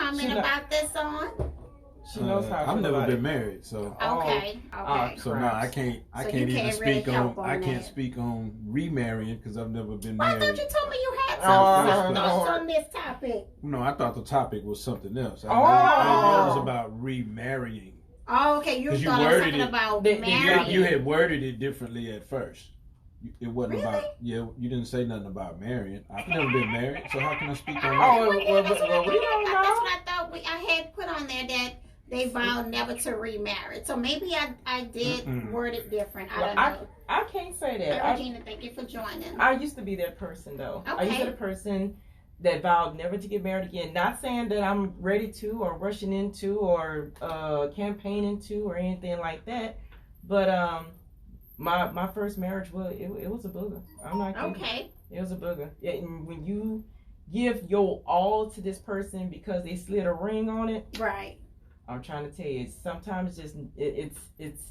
comment about this on? She knows how. I've never been married, so okay. So no, I can't even really speak on. I can't speak on remarrying because I've never been Why married. Why don't you tell me you had some thoughts on this topic? No, I thought the topic was something else. I it was about remarrying. Oh, okay. You thought it was something about marrying. You had worded it differently at first. It wasn't really? about you didn't say nothing about marrying. I've never been married, so how can I speak on that? That's what I thought I had put on there, that they vowed never to remarry. So maybe I did word it different. I don't know. I can't say that. Regina, thank you for joining. I used to be that person, though. Okay. I used to be the person that vowed never to get married again. Not saying that I'm ready to, or rushing into, or campaigning to, or anything like that. But my first marriage it was a booger. I'm not kidding. Okay. It was a booger. Yeah, and when you give your all to this person because they slid a ring on it, right? I'm trying to tell you, sometimes it's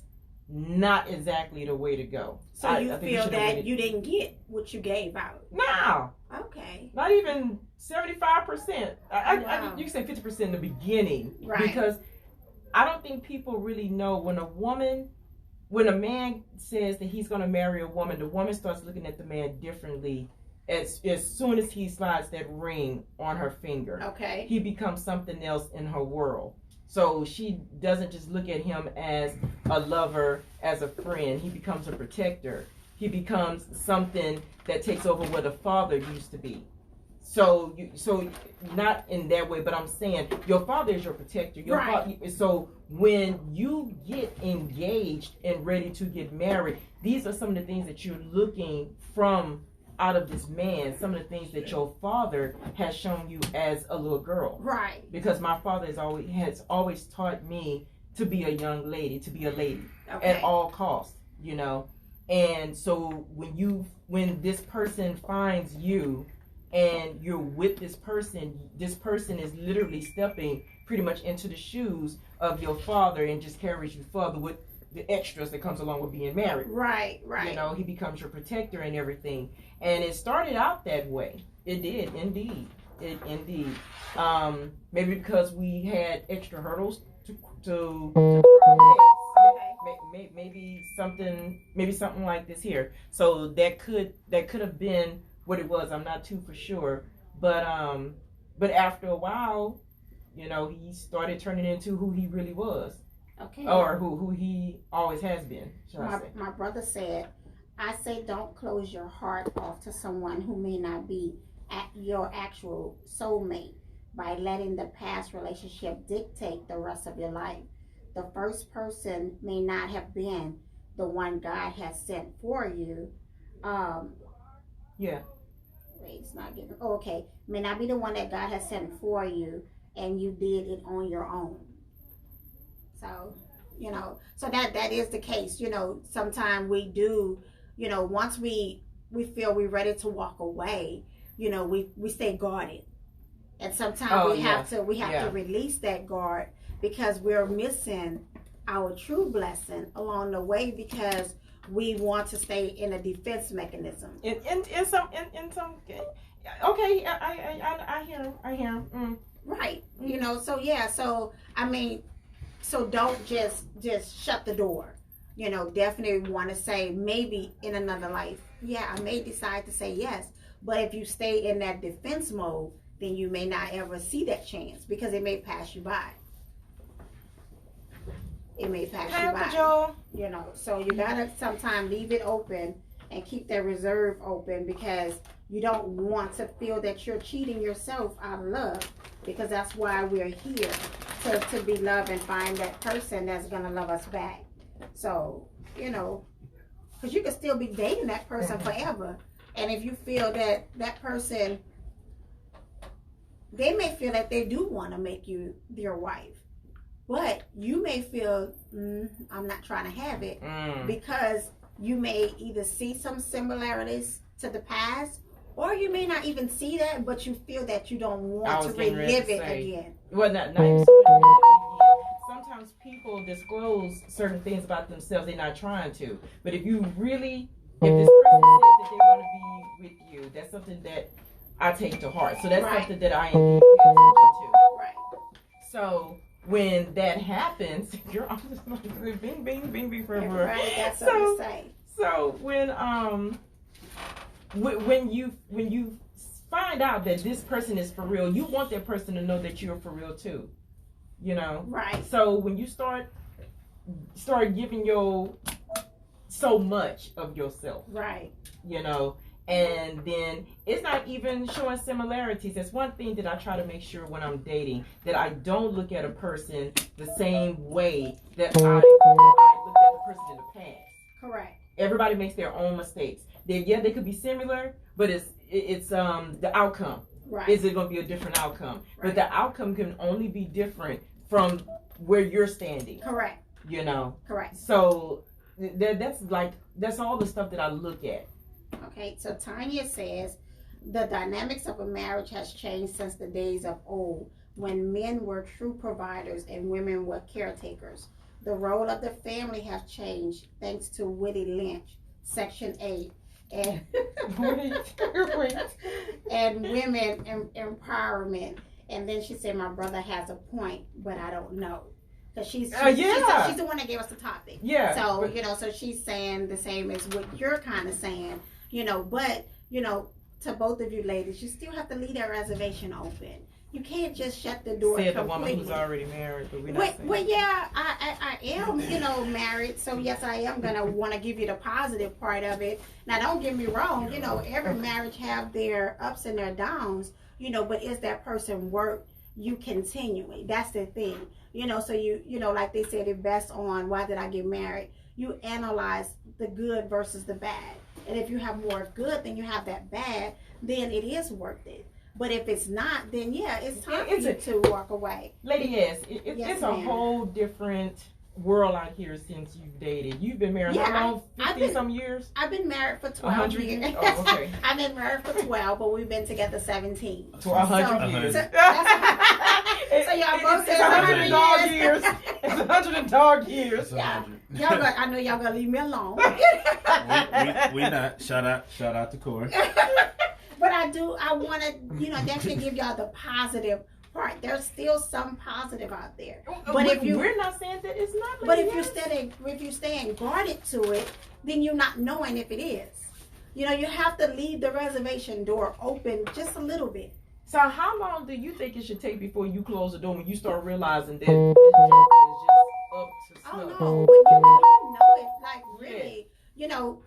not exactly the way to go. So you feel that you didn't get what you gave out? No. Okay. Not even 75%. Wow. You can say 50% in the beginning, right? Because I don't think people really know when a man says that he's going to marry a woman, the woman starts looking at the man differently. As soon as he slides that ring on her finger, okay, he becomes something else in her world. So she doesn't just look at him as a lover, as a friend. He becomes a protector. He becomes something that takes over what a father used to be. So not in that way, but I'm saying your father is your protector. So when you get engaged and ready to get married, these are some of the things that you're looking from out of this man, some of the things that your father has shown you as a little girl. Right. Because my father has always taught me to be a young lady, to be a lady at all costs, And so when this person finds you and you're with this person is literally stepping pretty much into the shoes of your father and just carries you further with the extras that comes along with being married. Right. He becomes your protector and everything. And it started out that way. It did, indeed. Maybe because we had extra hurdles to maybe something like this here. So that could have been what it was. I'm not too for sure. But after a while, he started turning into who he really was. Okay. Or who he always has been. My brother said, I say don't close your heart off to someone who may not be your actual soulmate by letting the past relationship dictate the rest of your life. The first person may not have been the one God has sent for you. Yeah. Wait, it's not getting. Oh, okay. May not be the one that God has sent for you, and you did it on your own. So, so that is the case. Sometimes we do, once we feel we're ready to walk away, we stay guarded. And sometimes we have to release that guard because we're missing our true blessing along the way because we want to stay in a defense mechanism. In some okay, I hear him. Right. So don't just shut the door. Definitely want to say maybe in another life, I may decide to say yes. But if you stay in that defense mode, then you may not ever see that chance because it may pass you by. It may pass you by. So you gotta sometimes leave it open and keep that reserve open because you don't want to feel that you're cheating yourself out of love because that's why we're here to be loved and find that person that's gonna love us back. So, because you can still be dating that person forever. And if you feel that person, they may feel that they do want to make you their wife. But you may feel, I'm not trying to have it because you may either see some similarities to the past or you may not even see that, but you feel that you don't want to relive it again. Well, not even so much relive it again. Sometimes people disclose certain things about themselves they're not trying to. But if this person says that they want to be with you, that's something that I take to heart. So that's something that I indeed pay attention to. Right. when that happens, you're I'm just like bing, bing, bing, bing forever. Everybody got something to say. So when you find out that this person is for real, you want that person to know that you're for real too. You know? Right. So when you start giving your so much of yourself. Right. You know, and then it's not even showing similarities. That's one thing that I try to make sure when I'm dating, that I don't look at a person the same way that I looked at the person in the past. Correct. Everybody makes their own mistakes. They could be similar, but it's the outcome. Right. Is it going to be a different outcome? Right. But the outcome can only be different from where you're standing. Correct. You know. Correct. So that's all the stuff that I look at. Okay, so Tanya says the dynamics of a marriage has changed since the days of old, when men were true providers and women were caretakers. The role of the family has changed thanks to Willie Lynch, Section 8, and and women empowerment. And then she said, my brother has a point, but I don't know. Because she's the one that gave us the topic. Yeah. So, you know, so she's saying the same as what you're kind of saying, you know, but, you know, to both of you ladies, you still have to leave that reservation open. You can't just shut the door Said completely. the woman who's already married, but we're not saying. Well, yeah, I am, you know, married. So, yes, I am going to want to give you the positive part of it. Now, don't get me wrong. You know, every marriage have their ups and their downs, you know, but is that person worth you continuing? That's the thing. You know, so you know, like they said, it best on why did I get married? You analyze the good versus the bad. And if you have more good than you have that bad, then it is worth it. But if it's not, then yeah, it's time for you to walk away. Lady, yes, it's a whole different world out here since you've dated. You've been married how long? 50 some years? I've been married for 12 years. Oh, okay. I've been married for 12, but we've been together 17. For 100 years. So y'all both said 100 dog years. It's 100 dog years. Y'all I know y'all gonna leave me alone. we not. Shout out to Corey. But I want to, you know, definitely give y'all the positive part. There's still some positive out there. But if you, we're not saying that it's not. But if you're staying guarded to it, then you're not knowing if it is. You know, you have to leave the reservation door open just a little bit. So how long do you think it should take before you close the door when you start realizing that this joker is just up to snuff? Oh no, when you know it, like really, you know,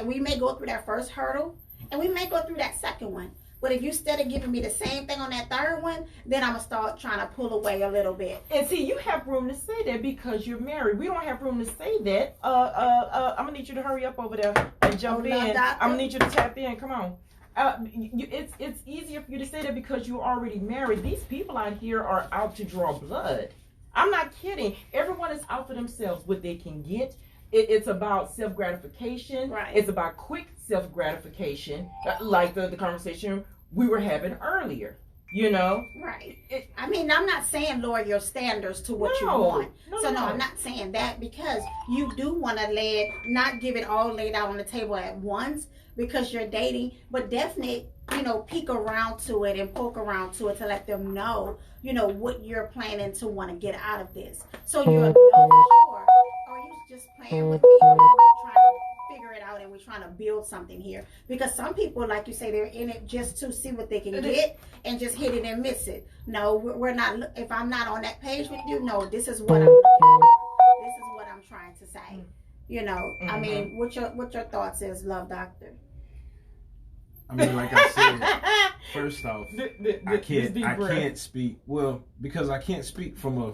we may go through that first hurdle. And we may go through that second one. But if you instead of giving me the same thing on that third one, then I'm going to start trying to pull away a little bit. And see, you have room to say that because you're married. We don't have room to say that. I'm going to need you to hurry up over there and jump in. I'm going to need you to tap in. Come on. It's easier for you to say that because you're already married. These people out here are out to draw blood. I'm not kidding. Everyone is out for themselves, what they can get. It's about self-gratification. Right. It's about quick self-gratification, like the conversation we were having earlier, you know? Right. I mean, I'm not saying lower your standards to what you want. No, I'm not saying that because you do want to not give it all laid out on the table at once because you're dating, but definitely, you know, peek around to it and poke around to it to let them know, you know, what you're planning to want to get out of this. So you'll know for sure. Or you just playing with me, or you're trying to figure it out and we're trying to build something here. Because some people, like you say, they're in it just to see what they can get and just hit it and miss it. No, we're not. If I'm not on that page with you, no, this is what I'm looking for. This is what I'm trying to say. You know, I mean, what your thoughts is, Love Doctor? I mean, like I said, first off, I can't speak. Well, because I can't speak from a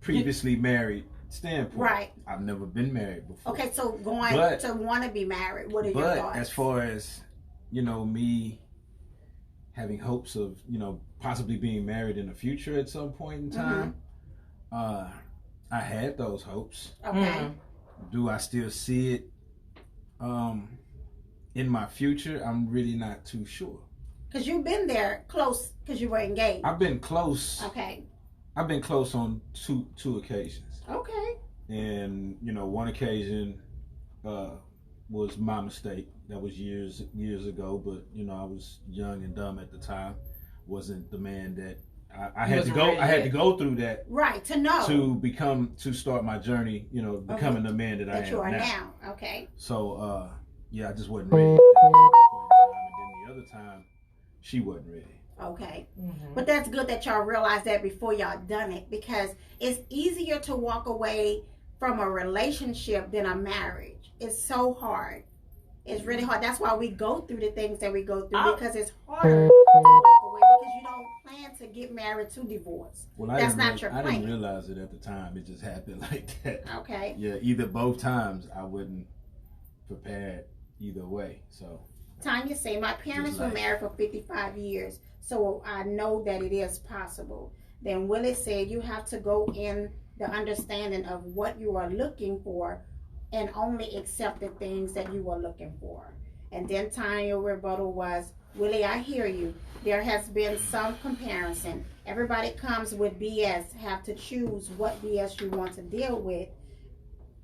previously married standpoint. Right. I've never been married before. Okay, so going to want to be married, what are your thoughts? But as far as, you know, me having hopes of, you know, possibly being married in the future at some point in time, I had those hopes. Okay. Do I still see it in my future? I'm really not too sure. Because you've been there close because you were engaged. I've been close. Okay. I've been close on two occasions. Okay. And, you know, one occasion was my mistake. That was years ago, but, you know, I was young and dumb at the time. Wasn't the man that I had to go. I had to go through that, right, to know to start my journey. You know, becoming the man that I am you are now. Okay. So yeah, I just wasn't ready at that point in time, and then the other time, she wasn't ready. Okay. Mm-hmm. But that's good that y'all realized that before y'all done it, because it's easier to walk away from a relationship than a marriage. It's so hard. It's really hard. That's why we go through the things that we go through, because it's harder to walk away, because you don't plan to get married to divorce. Well, That's not your I plan. didn't realize it at the time. It just happened like that. Okay. Yeah, both times I wasn't prepared either way. So Tanya said, my parents were married for 55 years, so I know that it is possible. Then Willie said, you have to go in the understanding of what you are looking for and only accept the things that you are looking for. And then Tanya's rebuttal was, Willie, I hear you. There has been some comparison. Everybody comes with BS, have to choose what BS you want to deal with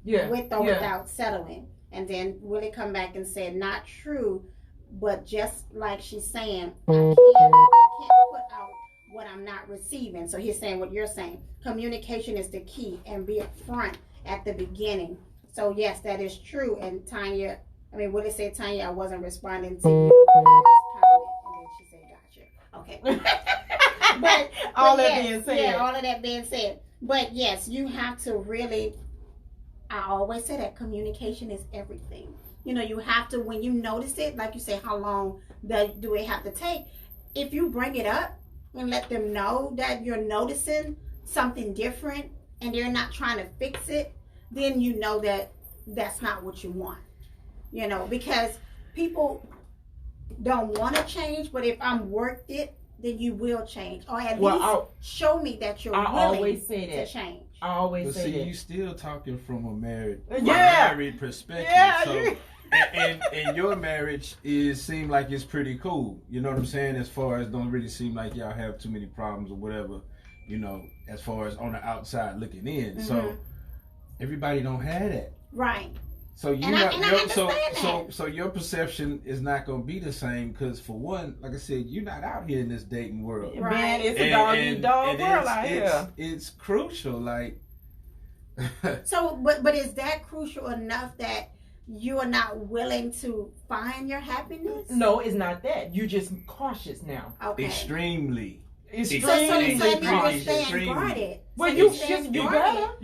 or without settling. And then Willie come back and said, not true, but just like she's saying, I can't put out what I'm not receiving. So he's saying what you're saying. Communication is the key, and be upfront at the beginning. So yes, that is true. And Willie said, Tanya, I wasn't responding to you. And then she said, gotcha. Okay. but all yes, that being said. Yeah, all of that being said. But yes, you have to really, I always say that communication is everything. You know, you have to, when you notice it, like you say, how long do it have to take? If you bring it up and let them know that you're noticing something different and they're not trying to fix it, then you know that that's not what you want. You know, because people don't want to change, but if I'm worth it, then you will change. Or at least show me that you're willing to change. I always say that. You still talking from a married perspective. Yeah, so, and your marriage seem like it's pretty cool. You know what I'm saying? As far as don't really seem like y'all have too many problems or whatever. You know, as far as on the outside looking in. Mm-hmm. So everybody don't have that. Right. So so your perception is not going to be the same, because for one, like I said, you're not out here in this dating world. Right. Man, it's a dog world out here. It's crucial, like. So, but is that crucial enough that you are not willing to find your happiness? No, it's not that. You're just cautious now. Okay. Extremely. So staying guarded. Well, you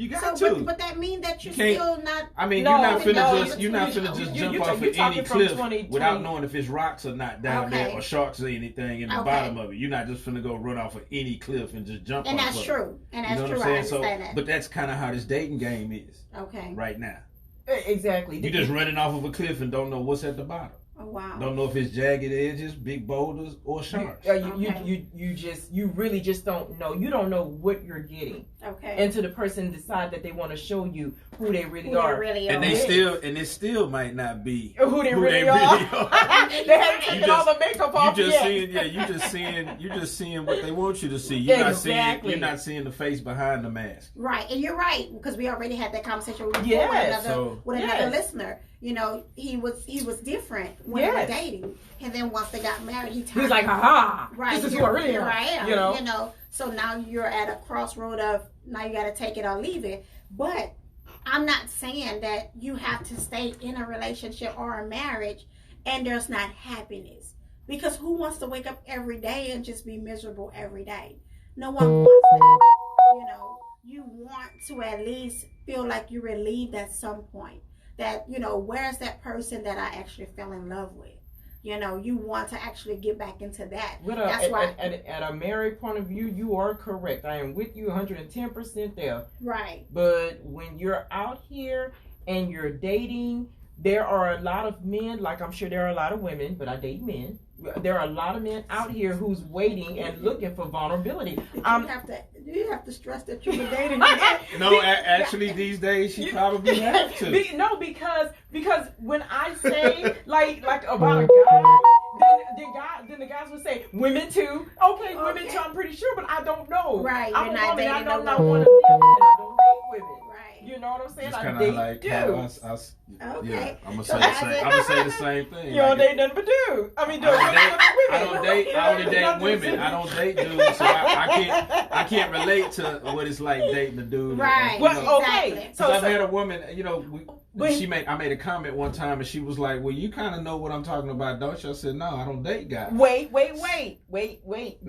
got to. But that means that you're still not. I mean, you're not finna just jump off of any cliff without knowing if it's rocks or not down there, or sharks or anything in the bottom of it. You're not just finna go run off of any cliff and just jump. And off that's of true. it. And that's true. I understand that. But that's kind of how this dating game is. Okay. Right now. Exactly. You're just running off of a cliff and don't know what's at the bottom. Oh, wow. Don't know if it's jagged edges, big boulders, or sharks. You really just don't know. You don't know what you're getting. Okay. Until the person decide that they want to show you who they really are. And it still might not be who they really are. They haven't taken all the makeup off yet. You're just seeing what they want you to see. You're not seeing the face behind the mask. Right, and you're right, because we already had that conversation with another listener. You know, he was different when they were dating, and then once they got married, he's like, "Aha! Right, this is who I really am." You know, so now you're at a crossroad of now you got to take it or leave it. But I'm not saying that you have to stay in a relationship or a marriage and there's not happiness, because who wants to wake up every day and just be miserable every day? No one wants that. You know, you want to at least feel like you're relieved at some point. That, you know, where's that person that I actually fell in love with? You know, you want to actually get back into that. That's why. At a married point of view, you are correct. I am with you 110% there. Right. But when you're out here and you're dating, there are a lot of men, like I'm sure there are a lot of women, but I date men. There are a lot of men out here who's waiting and looking for vulnerability. You have to stress that you're dating. No, actually, these days you probably have to. Because when I say like about a guy, then the guys would say women too. Okay, women too. I'm pretty sure, but I don't know. Right, I'm you're a not woman. I dating know no not one of them, and I don't date women. Right. You know what I'm saying? It's I kind date of like dudes. us, Okay. I'm gonna So say the that's same. it. I'm gonna say the same thing. You don't Like, date nothing but dudes. I mean, I don't date. I only date women. I don't date dudes, so I can't relate to what it's like dating a dude. Right. Well, You know, okay. Exactly. So, I've had a woman, you know, But- I made a comment one time, and she was like, "Well, you kind of know what I'm talking about, don't you?" I said, "No, I don't date guys." wait. No,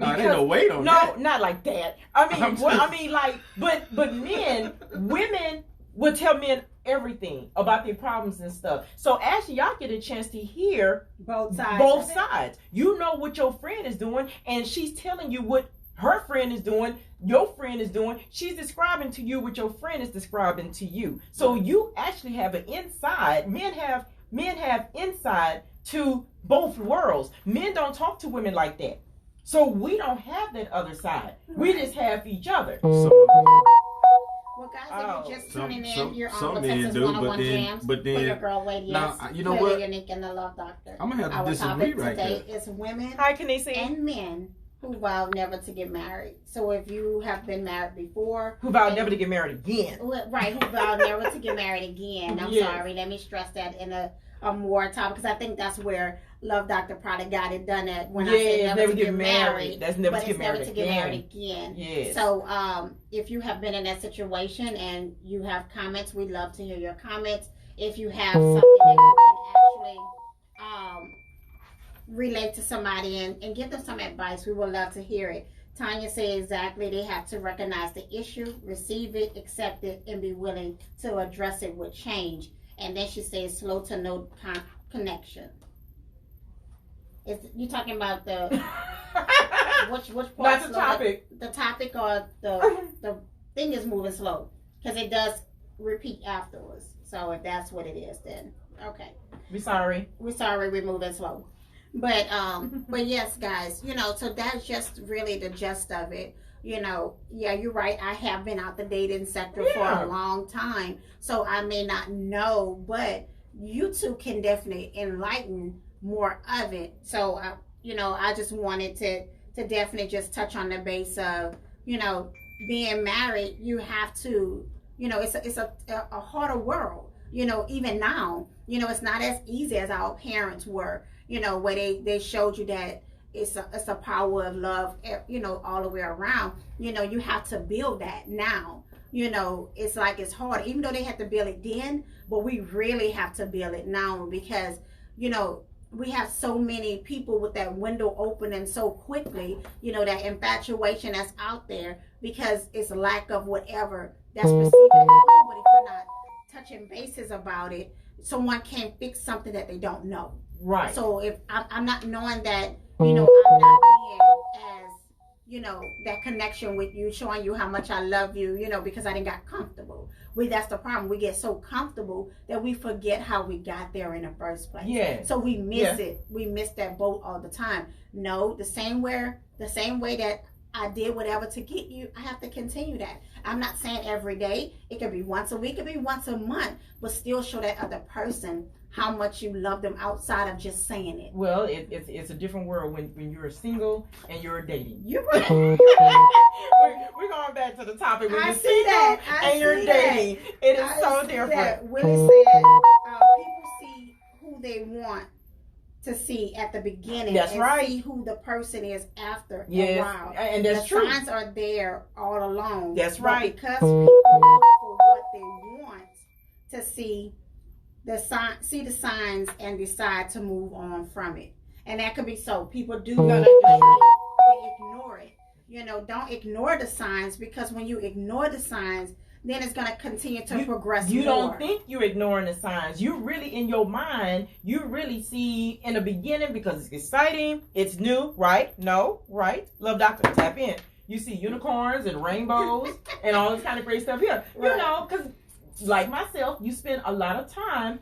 I didn't know wait on that. No, not like that. I mean, I'm well, just- I mean, like, but women would tell men everything about their problems and stuff. So actually, y'all get a chance to hear Both sides. both of it. sides. You know what your friend is doing, and she's telling you what her friend is doing, your friend is doing. She's describing to you what your friend is describing to you. So you actually have an inside. Men have inside to both worlds. Men don't talk to women like that. So we don't have that other side. We just have each other. Well, guys, Oh. if you're just Some- tuning in, some- you're some on with men Texas do, but 101 then- Jams but with your then- girl, Lady Now, S. you know Clearly what? Unique and the Love Doctor. I'm gonna have to Our disagree topic right today there. is women Hi, can they see? and men who vow never to get married. So if you have been married before, Who vowed never to get married again? right, who vowed never to get married again. I'm Yes. sorry. Let me stress that in a more topic, because I think that's where Love Doctor probably got it done at when I said never to get married. That's never But to get it's never married to get again. married again. Yes. So if you have been in that situation and you have comments, we'd love to hear your comments. If you have something that you can actually relate to somebody and give them some advice, we would love to hear it. Tanya said exactly, they have to recognize the issue, receive it, accept it, and be willing to address it with change. And then she says slow to no connection. Is you talking about the which part? Not the slow? topic. The topic or the thing is moving slow, because it does repeat afterwards. So if that's what it is, then okay. Be sorry. We're sorry we're moving slow. But yes, guys, so that's just really the gist of it. Yeah, you're right. I have been out the dating sector for Yeah. a long time, so I may not know, but you two can definitely enlighten more of it. So I just wanted to definitely just touch on the base of being married. You have to, it's a harder world. Even now, it's not as easy as our parents were. Where they showed you that it's a power of love, all the way around. You have to build that now. It's like it's hard, even though they had to build it then, but we really have to build it now, because we have so many people with that window opening so quickly, that infatuation that's out there, because it's a lack of whatever that's perceived as cool. But if you're not touching bases about it, someone can't fix something that they don't know. Right. So if I'm not knowing that, I'm not being as, that connection with you, showing you how much I love you, because I didn't got comfortable. That's the problem. We get so comfortable that we forget how we got there in the first place. Yeah. So we miss it. We miss that boat all the time. No, the same way that I did whatever to get you, I have to continue that. I'm not saying every day. It could be once a week, it could be once a month, but still show that other person how much you love them outside of just saying it. Well, it's a different world when you're single and you're dating. You're right. We're going back to the topic when I you're see single that. I and you're see that. dating. It is I so see different. that. Willie said people see who they want to see at the beginning. That's and right. See who the person is after Yes, a while. and that's the true. signs are there all along. That's But right. Because people look for what they want to see the signs and decide to move on from it. And that could be so. People do they ignore it. Don't ignore the signs, because when you ignore the signs, then it's going to continue to progress You more. don't think you're ignoring the signs. You really, in your mind, you really see in the beginning, because it's exciting, it's new, right? No, right? Love Doctor, tap in. You see unicorns and rainbows and all this kind of great stuff here. Right. Because like myself, you spend a lot of time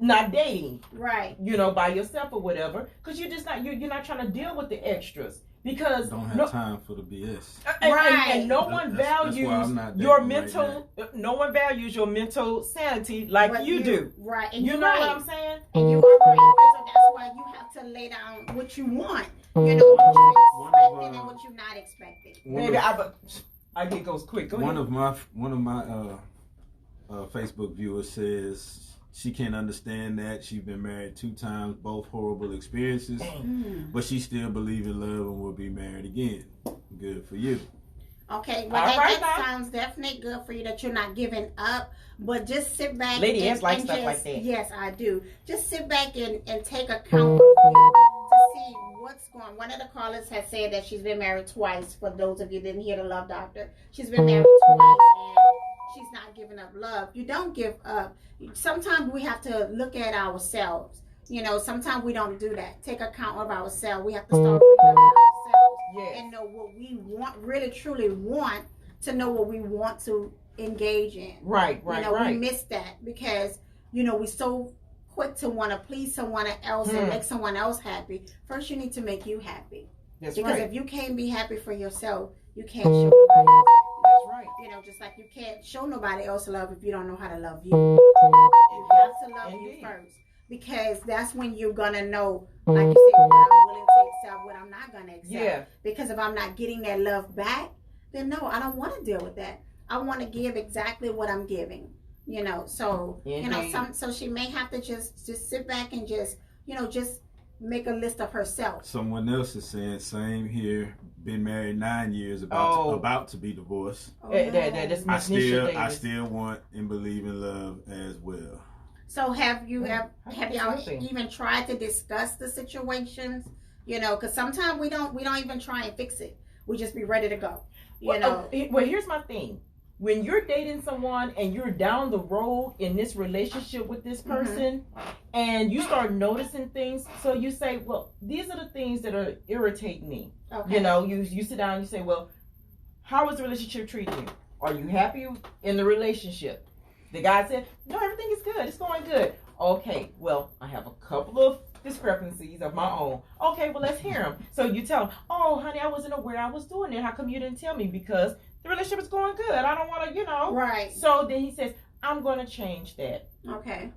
not dating, Right. by yourself or whatever, because you're just not, you're not trying to deal with the extras. Because Don't have time for the BS. and no one That's why values I'm not your dating right mental. No one values your mental sanity like But you do. Right. And You you're know right. what I'm saying? And you are right. So that's why you have to lay down what you want. What you're expecting and what you're not expecting. Maybe I get goes quick. Go One ahead. of my Facebook viewers says, She can't understand that. She's been married 2 times, both horrible experiences. But she still believes in love and will be married again. Good for you. Okay, well, that sounds definitely good for you that you're not giving up, but just sit back. Lady and like stuff just, like that. Yes, I do. Just sit back and take account to see what's going. One of the callers has said that she's been married twice. For those of you who didn't hear the Love Doctor, she's been married twice and she's not giving up love. You don't give up. Sometimes we have to look at ourselves. You know, sometimes we don't do that. Take account of ourselves. We have to start loving ourselves. Yes. And know what we want, really truly want to know what we want to engage in. Right. We miss that because, we're so quick to want to please someone else and make someone else happy. First, you need to make you happy. That's because right. if you can't be happy for yourself, you can't show nobody else happy. That's right. Just like you can't show nobody else love if you don't know how to love you. You have to love you first. Because that's when you're going to know, like you said, what I'm willing to accept, what I'm not going to accept. Yeah. Because if I'm not getting that love back, then no, I don't want to deal with that. I want to give exactly what I'm giving. So, so she may have to just sit back and just make a list of herself. Someone else is saying, same here, been married 9 years, about to be divorced. I still want and believe in love as well. So have y'all even tried to discuss the situations? Because sometimes we don't even try and fix it. We just be ready to go. Well, here's my thing. When you're dating someone and you're down the road in this relationship with this person, and you start noticing things, so you say, well, these are the things that are irritating me. Okay. You sit down and you say, well, how is the relationship treating you? Are you happy in the relationship? The guy said, no, everything is good. It's going good. Okay, well, I have a couple of discrepancies of my own. Okay, well, let's hear them. So you tell him, oh, honey, I wasn't aware I was doing it. How come you didn't tell me? Because the relationship is going good. I don't want to, Right. So then he says, I'm going to change that. Okay.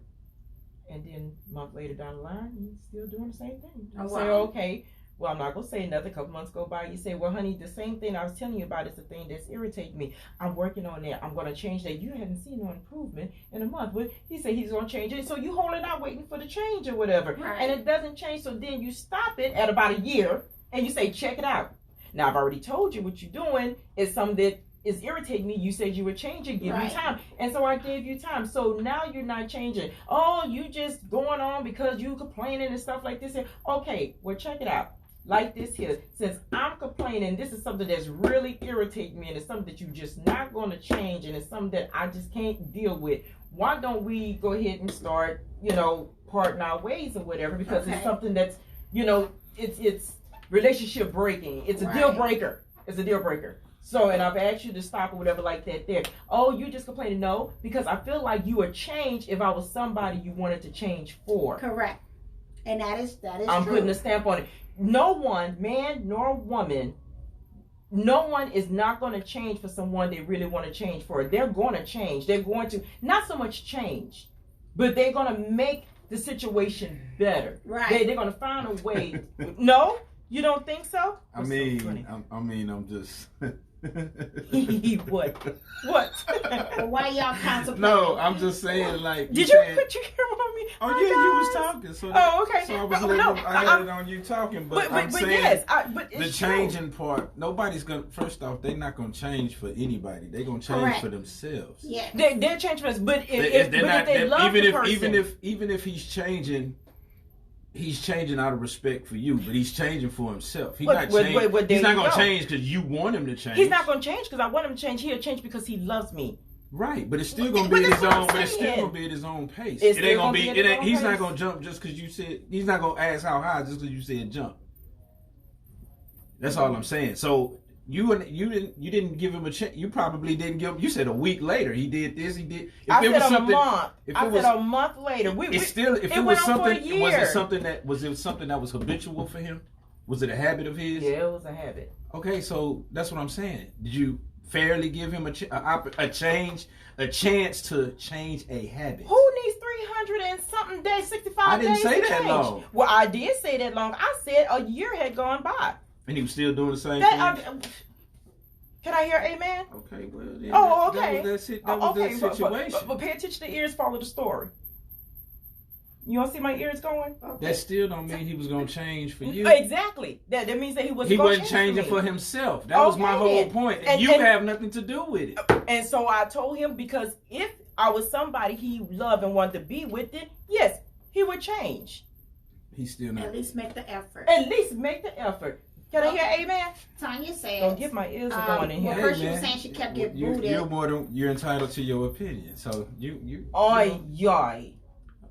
And then a month later down the line, he's still doing the same thing. You wow. say, okay, well, I'm not going to say nothing. A couple months go by. You say, well, honey, the same thing I was telling you about is the thing that's irritating me. I'm working on that. I'm going to change that. You haven't seen no improvement in a month. But he said he's going to change it. So you hold it out waiting for the change or whatever. Right. And it doesn't change. So then you stop it at about a year and you say, check it out. Now, I've already told you what you're doing is something that is irritating me. You said you would change it, give me time. And so I gave you time. So now you're not changing. Oh, you just going on because you complaining and stuff like this. Okay, well, check it out. Like this here, since I'm complaining, this is something that's really irritating me and it's something that you're just not going to change and it's something that I just can't deal with. Why don't we go ahead and start, parting our ways or whatever, because it's something that's, it's relationship breaking. It's a deal breaker. It's a deal breaker. So, and I've asked you to stop or whatever like that there. Oh, you just complaining? No, because I feel like you would change if I was somebody you wanted to change for. Correct. And that is I'm true. Putting a stamp on it. No one, man nor woman, no one is not going to change for someone they really want to change for. They're going to change. They're going to, not so much change, but they're going to make the situation better. Right. They're going to find a way. No? You don't think so? I'm just... What? Well, why y'all contemplating? No, I'm just saying, like... Did you put your camera on me? Oh, yeah, you was talking. So okay. So I had it on you talking. But I'm saying yes, the changing part, nobody's going to... First off, they're not going to change for anybody. They're going to change for themselves. Yeah. They're changing for us. But if they love the person... Even if he's changing... He's changing out of respect for you, but he's changing for himself. He's not going to change because you want him to change. He's not going to change because I want him to change. He'll change because he loves me. Right, but it's still going to be at his own. But it's still going to be at his own pace. It ain't going to be. It ain't. He's not going to jump just because you said. He's not going to ask how high just because you said jump. That's all I'm saying. So you didn't give him a chance. You probably didn't give him. You said a week later he did this. He did. I said a month. I said a month later. It was something that was habitual for him? Was it a habit of his? Yeah, it was a habit. Okay, so that's what I'm saying. Did you fairly give him a chance to change a habit? Who needs 300 and something days, 65 days? I didn't say that change? long. Well, I did say that long. I said a year had gone by. And he was still doing the same thing? Can I hear amen? Okay, well, okay. That was that situation. But pay attention to the ears, follow the story. You don't see my ears going? That still don't mean he was gonna change for you. Exactly. That means that he wasn't. He gonna wasn't change changing for for me. himself. That was my Okay, whole then. point. And- You and- have nothing to do with it. And so I told him, because if I was somebody he loved and wanted to be with, then yes, he would change. He's still not. At least make the effort. At least make the effort. Can I hear amen? Tanya said. Don't get my ears going in well, here. first Hey, you were man. saying she kept getting You're booted. more than you're entitled to your opinion. So you. Oi, yoy.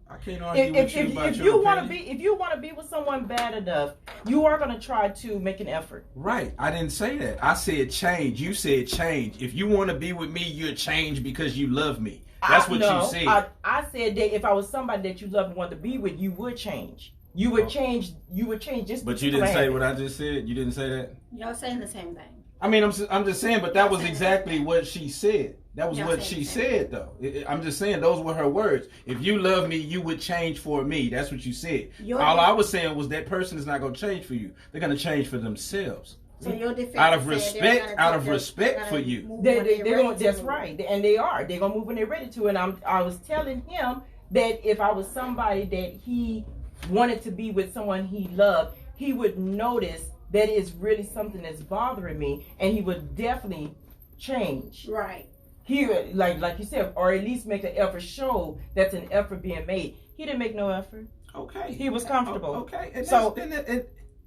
I can't argue with you about If your you want to opinion. be, if you want to be with someone bad enough, you are going to try to make an effort. Right. I didn't say that. I said change. You said change. If you want to be with me, you'll change because you love me. That's what you said. I said that if I was somebody that you love and want to be with, you would change. You would change. You would change just. But you didn't say what I just said. You didn't say that. Y'all saying the same thing. I mean, I'm just saying, but that was exactly what she said. That was Y'all what saying she the same said, though. I'm just saying those were her words. If you love me, you would change for me. That's what you said. All I was saying was that person is not going to change for you. They're going to change for themselves. So your defense Out of said respect, they're out gonna of take respect they're for gonna you. move They're when they're going. ready That's to. right, and they are. They're gonna move when they're ready to. And I was telling him that if I was somebody that he wanted to be with, someone he loved, he would notice that it's really something that's bothering me, and he would definitely change. Right. He would, like you said, or at least make an effort, show that's an effort being made. He didn't make no effort. Okay. He was comfortable. Okay. And So-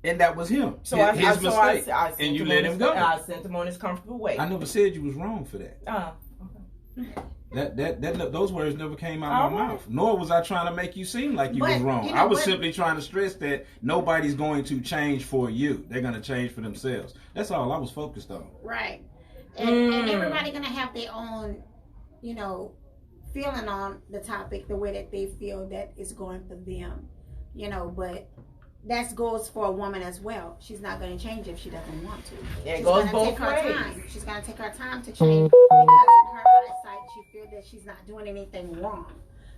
and that was him. So his I mistake. sent And you him let on him his- go. I sent him on his comfortable way. I never said you was wrong for that. That those words never came out of my All right. mouth. Nor was I trying to make you seem like you But, was wrong. you know I was what? simply trying to stress that nobody's going to change for you. They're going to change for themselves. That's all I was focused on. Right. And everybody gonna have their own, feeling on the topic the way that they feel that is going for them. But that goes for a woman as well. She's not going to change if she doesn't want to. It She's goes gonna both take her ways. time. She's going to take her time to change because in her eyesight she feels that she's not doing anything wrong.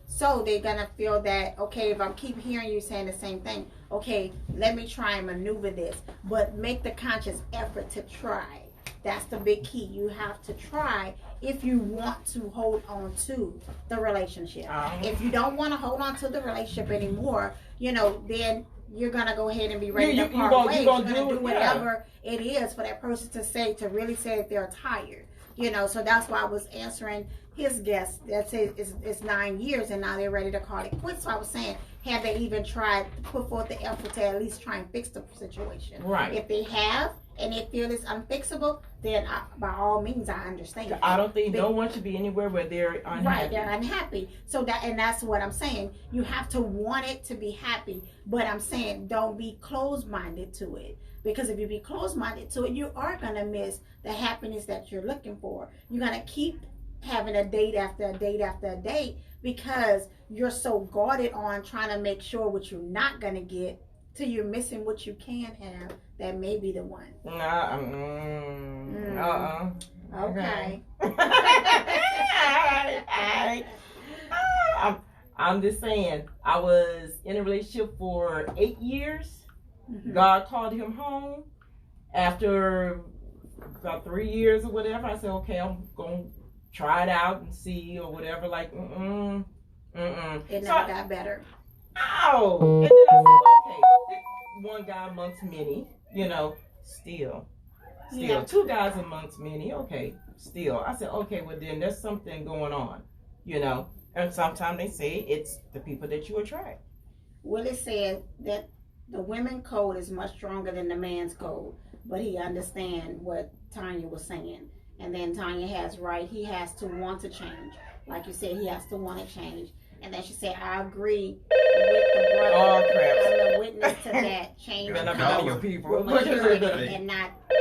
So they're going to feel that, okay, if I keep hearing you saying the same thing, okay, let me try and maneuver this. But make the conscious effort to try. That's the big key. You have to try if you want to hold on to the relationship. If you don't want to hold on to the relationship anymore, then you're gonna go ahead and be ready to part ways. You're gonna do whatever it is for that person to really say that they're tired. So that's why I was answering his guest that says it's 9 years and now they're ready to call it quits. So I was saying, have they even tried to put forth the effort to at least try and fix the situation? Right. If they have and they feel it's unfixable, then by all means I understand. I don't think no one should be anywhere where they're unhappy. Right, they're unhappy. So that's what I'm saying. You have to want it to be happy, but I'm saying don't be closed-minded to it. Because if you be closed-minded to it, you are gonna miss the happiness that you're looking for. You're gonna keep having a date after a date after a date because you're so guarded on trying to make sure what you're not gonna get till you're missing what you can have that may be the one. Okay. I'm just saying, I was in a relationship for 8 years. Mhm. God called him home after about 3 years or whatever. I said, okay, I'm going to try it out and see or whatever. Like, It never So got better. ow! And then I said, okay, one guy amongst many, still. Yeah. 2 guys amongst many, okay, still. I said, okay, well then there's something going on, And sometimes they say it's the people that you attract. Willie said that the women code is much stronger than the man's code, but he understand what Tanya was saying. And then Tanya has right, he has to want to change. Like you said, he has to want to change. And then she said, I agree with the brother. Oh, crap. I'm a witness to that change. You're not none of your people. With maturity and not a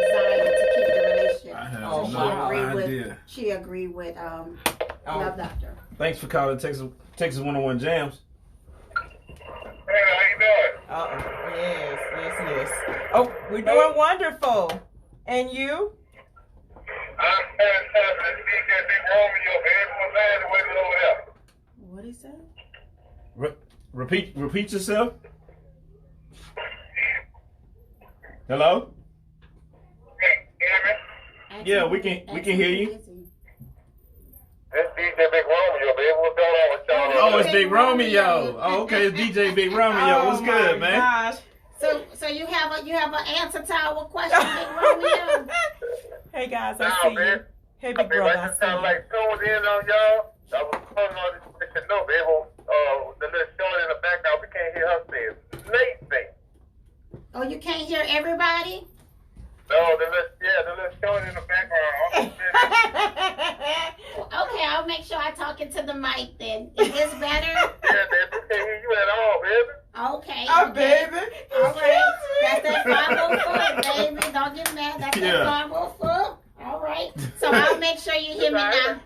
desire to keep the relationship. I have Oh, no wow. idea. She agreed with Love Doctor. Thanks for calling Texas 101 Jams. Hey, how you doing? Yes. Oh, we're doing wonderful. And you? I'm fantastic. DJ Big Romeo, everyone's ass waiting over there. What he said? Repeat yourself. Hello? Hey, you hear me? Yeah, we can hear you. That's DJ DJ Big Romeo, baby. What's going on with y'all? Oh, it's Big Romeo. Oh, okay, it's DJ Big Romeo. What's good, man? Gosh. So you have an answer to our question, Big Romeo? Hey guys, I Nah, see you. man. Hey I big mean, brother, I I just see kind of you. like tuned in on y'all. I was calling on this to know, baby. The little short in the background, we can't hear her say it. Nate thing. Oh, you can't hear everybody? No, the little short in the background. Okay, I'll make sure I talk into the mic then. Is this better? Yeah, baby, we can't hear you at all, baby. Okay. Oh, okay. baby. All right. That's that 504, baby. Don't get mad. That's Yeah. that 504. All right. So I'll make sure you hear me now.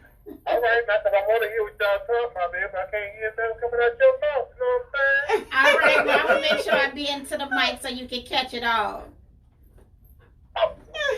All right, now, 'cause I want to hear what y'all talking about, baby. I can't hear nothing coming out your mouth. You know what I'm saying? All right. Well, I'm going to make sure I be into the mic so you can catch it all. Oh,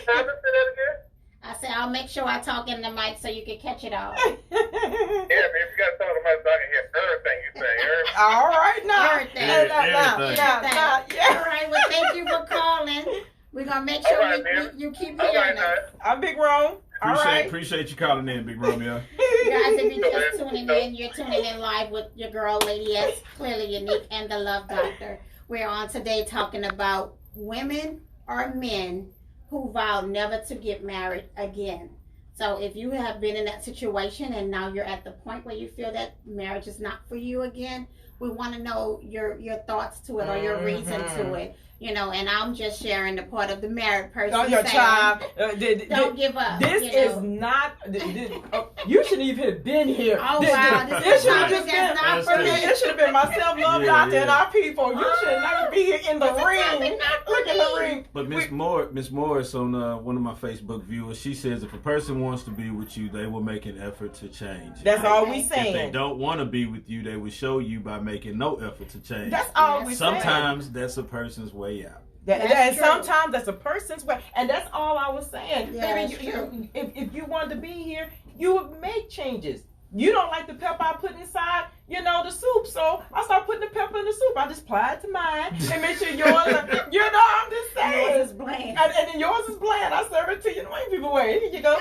time to say that again? I said I'll make sure I talk in the mic so you can catch it all. Yeah, baby, you got to tell them so I can hear everything you say. Everything. All right now. Everything. Everything. All right. Well, thank you for calling. We're going to make sure All right, baby. you keep All hearing right, us. now. I'm Big Rome. All right. Appreciate you calling in, Big Romeo. Guys, if you're just tuning in, you're tuning in live with your girl, Lady S, Clearly Unique, and the Love Doctor. We're on today talking about women or men who vow never to get married again. So if you have been in that situation and now you're at the point where you feel that marriage is not for you again, we want to know your thoughts to it or your reason to it. You know, and I'm just sharing the part of the married person Oh, your saying, child. don't give up. This you is know. not. You shouldn't even have been here. Oh, wow. This This should is have just topic been. that's not for me. It should have been myself, Love Yeah, Doctor, yeah. and our people. You should never be here in the ring. Look in the ring. But Miss Morris on one of my Facebook viewers, she says if a person wants to be with you, they will make an effort to change. That's all we If they saying. don't want to be with you, they will show you by making no effort to change. That's all we saying. Sometimes that's a person's way out. That's And true. sometimes that's a person's way, and that's all I was saying. Yeah, Baby, that's true. if you wanted to be here, you would make changes. You don't like the pepper I put inside, the soup, so I start putting the pepper in the soup. I just apply it to mine and make sure yours, I'm just saying. Yours is bland. And then yours is bland. I serve it to you the white people way. Here you go.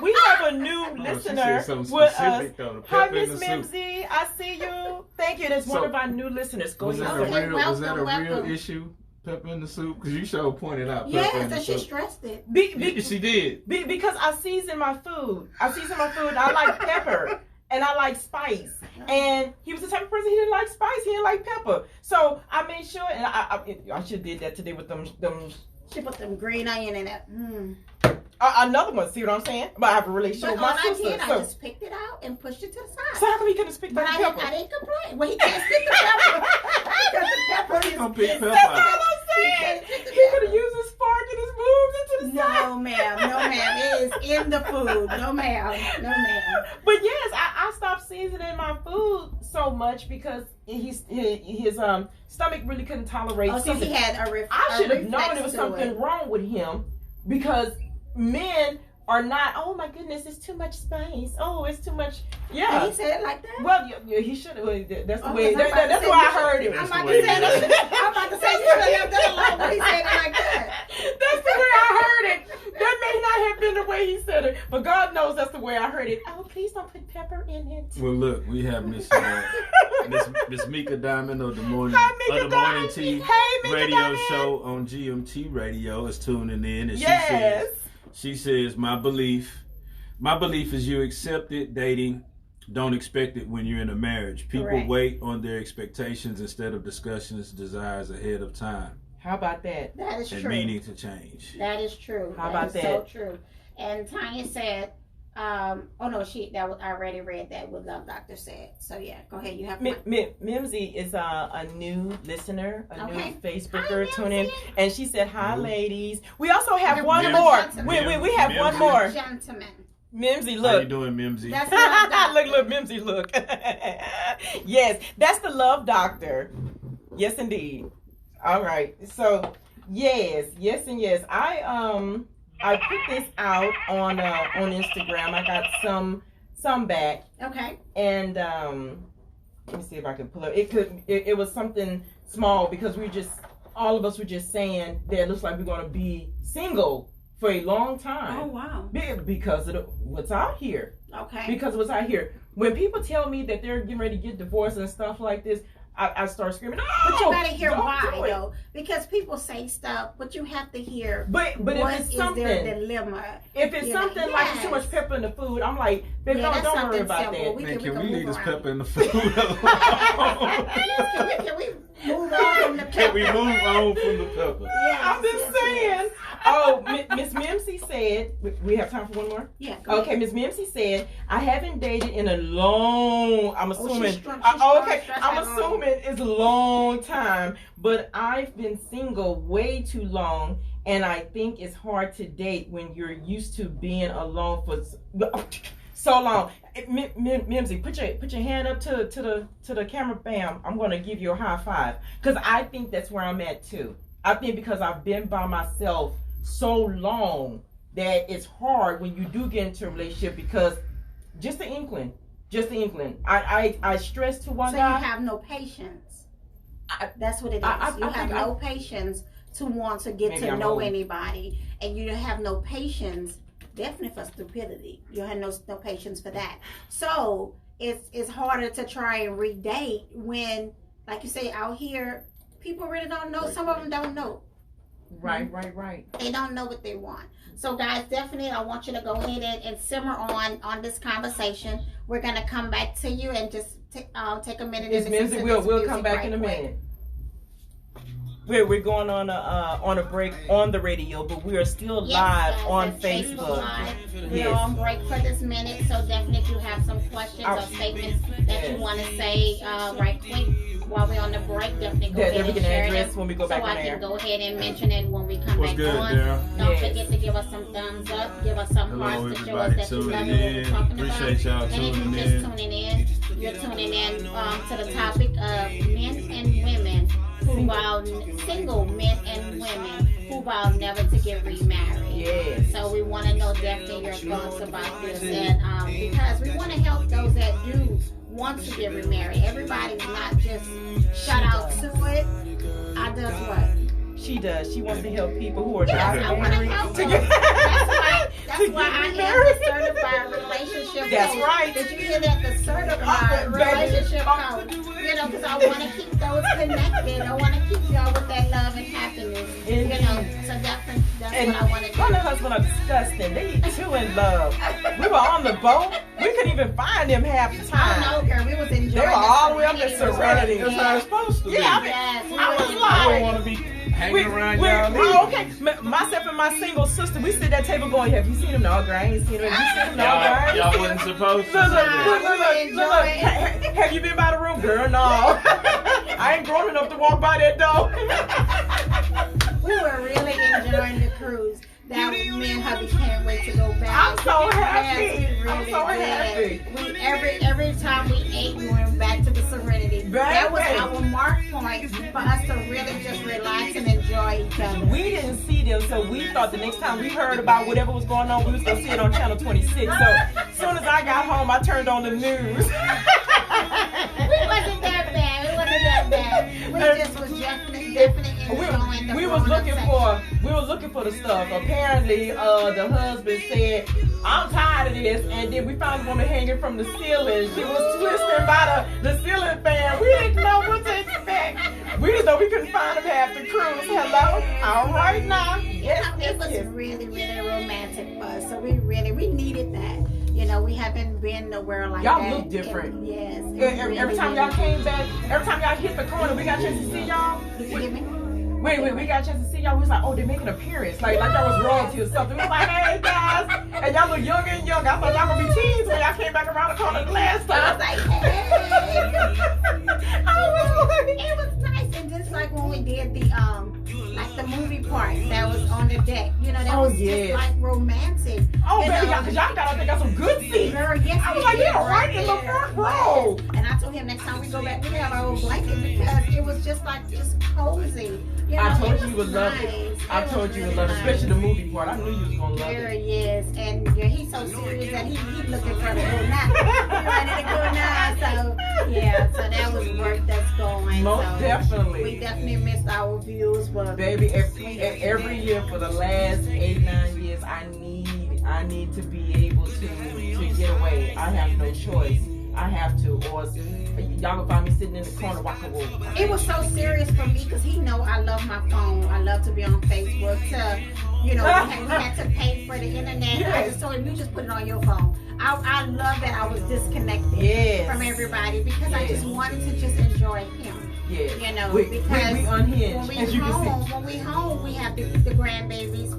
We have a new listener with us. Hi, Miss Mimsy. I see you. Thank you. That's one of our new listeners. Go Was that ahead. Okay, was that a welcome. real issue? Pepper in the soup? Because you sure pointed out pepper in Yes, the and she soup. stressed it. She did. Because I season my food. I like pepper and I like spice. And he was the type of person, he didn't like spice, he didn't like pepper. So I made sure, and I should have did that today with them. She put them green onion in it. Another one, see what I'm saying? But I have a relationship But with all my I sister. did, I So, just picked it out and pushed it to the side. so how come he couldn't speak But that I pepper? didn't complain. Well, he can't stick the pepper. Because the pepper is... Don't pick pepper That's all out. I'm saying. He can't pick He the could have used his fork and his moves into the side. No, ma'am. No, ma'am. It is in the food. No, ma'am. No, ma'am. But yes, I stopped seasoning my food so much because his stomach really couldn't tolerate Oh, so seasoning. he had a I should have known reflex there was to something it. wrong with him because men are not. Oh my goodness, it's too much spice. Oh, it's too much. And Yeah. he said it like that? Well, yeah, he should have. That's the Oh, way. 'cause I'm about to That's say why I you should- heard it. I'm That's about the to way say it is. I'm about to say you should have left that alone when he said it like that. That's the way I heard it. That may not have been the way he said it, but God knows that's the way I heard it. Oh, please don't put pepper in it. Well, look, we have Miss Mika Diamond of the morning Hi, Mika of the morning Diamond. tea Hey, Mika radio Diamond. show on GMT Radio is tuning in, and Yes. she says my belief is you accept it dating. Don't expect it when you're in a marriage. People Correct. wait on their expectations instead of discussions, desires ahead of time, How about that? That is and true. meaning to change. That is true. How about is So that? true. And Tanya said, oh no, I already read that what Love Doctor said. So yeah, go ahead. You have Mimsy is a new listener, a Okay. new Facebooker. Hi, Tune in, Mimsy. and she said, "Hi, Mhm. ladies." We also have You're one a more. gentleman. We have one Mimsy. more. gentlemen. Mimsy, How you look. doing, Mimsy? That's Love Doctor. look, Mimsy, look. Yes, that's the Love Doctor. Yes, indeed. All right. So, yes. I put this out on Instagram. I got some back, Okay. and let me see if I can pull it. It was something small because all of us were just saying that it looks like we're going to be single for a long time. Oh wow. Because of what's out here. Okay. Because of what's out here. When people tell me that they're getting ready to get divorced and stuff like this, I start screaming. But you gotta hear don't why do it." though, because people say stuff, but you have to hear. But what if it's is something, their dilemma? if it's You know, something like there's too much yes. pepper in the food, I'm like, baby, Yeah, don't that's worry something about simple. that. Man, can we move leave this around. pepper in the food alone? Can we move on from the pepper? Can we move on from the pepper? Yes, I'm just yes, saying. yes. Oh, Miss Mimsy said, we have time for one more? Yeah. Go Okay, ahead. Miss Mimsy said, I haven't dated in a long, I'm assuming, she's strong okay, I'm that long. assuming it's a long time, but I've been single way too long, and I think it's hard to date when you're used to being alone for so long. Mimsy, put your hand up to the camera, bam, I'm going to give you a high five, because I think that's where I'm at too. I think because I've been by myself so long that it's hard when you do get into a relationship, because just the inkling. I stress to one So guy. you have no patience. I- That's what it is. I You have think no patience to want to get Maybe to I'm know old. anybody, and you have no patience, definitely for stupidity. You have no patience for that. So it's harder to try and redate when, like you say, out here, people really don't know. Some of them don't know. Right. They don't know what they want. So guys, definitely I want you to go ahead and simmer on this conversation. We're gonna come back to you and just take a minute. Miss and listen Mimsy, to we'll this come music back right in a quick. minute. We're going on a break on the radio, but we are still Yes, live guys, on at Facebook. Live. We're Yes. on break for this minute, so definitely if you have some questions or statements that you want to say right quick while we're on the break, definitely go That ahead we and can share address them when we go back so on I air. can go ahead and mention it when we come What's back good, on. Daryl? Don't Yes. forget to give us some thumbs up, give us some hearts Hello, to show us everybody that you love tuning it, what we're in. talking Appreciate y'all about. And if tuning you're just in. tuning in, you're tuning in to the topic of men and women who vow, single men and women who vow never to get remarried. Yes. So we want to know definitely your thoughts about this, and because we want to help those that do want to get remarried. Everybody's not just shut out to it. I does what? She does. She wants to help people who are Yes, not I want to married help to them. get. That's why I get have the certified relationship That's coach. right. Did you hear that? The certified baby. relationship coach. You know, because I want to keep those connected. I want to keep y'all with that love and happiness. You know, so that's And what I want to do. my little husband are disgusting. They too in love. We were on the boat. We couldn't even find them half the I time. don't know, girl. We was enjoying They were all the way up in Serenity. That's how it's supposed to be. Yeah, Yes, I was I don't like, want to be hanging around y'all. oh, okay. Myself and my single sister, we sit at that table going, have you seen him? No, girl, I ain't seen him. Have you seen him? No, girl, I ain't Y'all seen him. wasn't supposed to Look, say that. look. Have you been by the room? Girl, no. I ain't grown enough to walk by that door. We were really enjoying the cruise. That me and hubby can't wait to go back. I'm so happy. Yes, we I'm really so did. happy. Every time we ate, we went back to the Serenity. That was Baby. our mark point for us to really just relax and enjoy each other. We didn't see them, so we thought the next time we heard about whatever was going on, we was going to see it on Channel 26. So as soon as I got home, I turned on the news. We wasn't that bad. It wasn't that bad. We just was definitely enjoying the we was looking for the stuff. Apparently, the husband said, "I'm tired of this," and then we found a woman hanging from the ceiling. She was twisting by the ceiling fan. We didn't know what to expect. We just know we couldn't find him half the cruise. Hello, all right now. Yes, It was really, really romantic for us. So we needed that. You know, we haven't been nowhere like Y'all that. look different. Yes. Every time y'all came back, every time y'all hit the corner, we got a chance to see y'all. Did you get me? Wait, we got a chance to see y'all. We was like, oh, they're making an appearance. Like y'all was royalty or something. We was like, hey, guys. And y'all look younger and younger. I thought y'all gonna be teens when y'all came back around the corner the last I time. was like, hey. It was nice. And just like when we did the movie part that was on the deck. You know, that was yes. just like romantic. Oh, You baby, know, y'all got out there, got some good seats. Girl, yes, I was we like, did, yeah, right in the there. front row. Yes. And I told him next time we go back, we have our own blanket because it was just cozy. You know, I told it you you was would love nice. it. I was told you you really would love it, nice. especially the movie part. I knew you was gonna love There it. he is, and yeah, he's so serious that he looking for the go now. He ready to go now. So yeah, so that was work that's going. tonight. Most so definitely. We definitely missed our views, but Baby, every year for the last 8-9 years, I need to be able to get away. I have no choice. I have to, or y'all will find me sitting in the corner watching Wolf. it was so serious for me because he know I love my phone. I love to be on Facebook. We had to pay for the internet. Yes. I just told him, you just put it on your phone. I love that I was disconnected Yes. from everybody because I just Yes. wanted to just enjoy him. Yeah. You know, we because unhinged, when as you can we home, we have the grandbabies.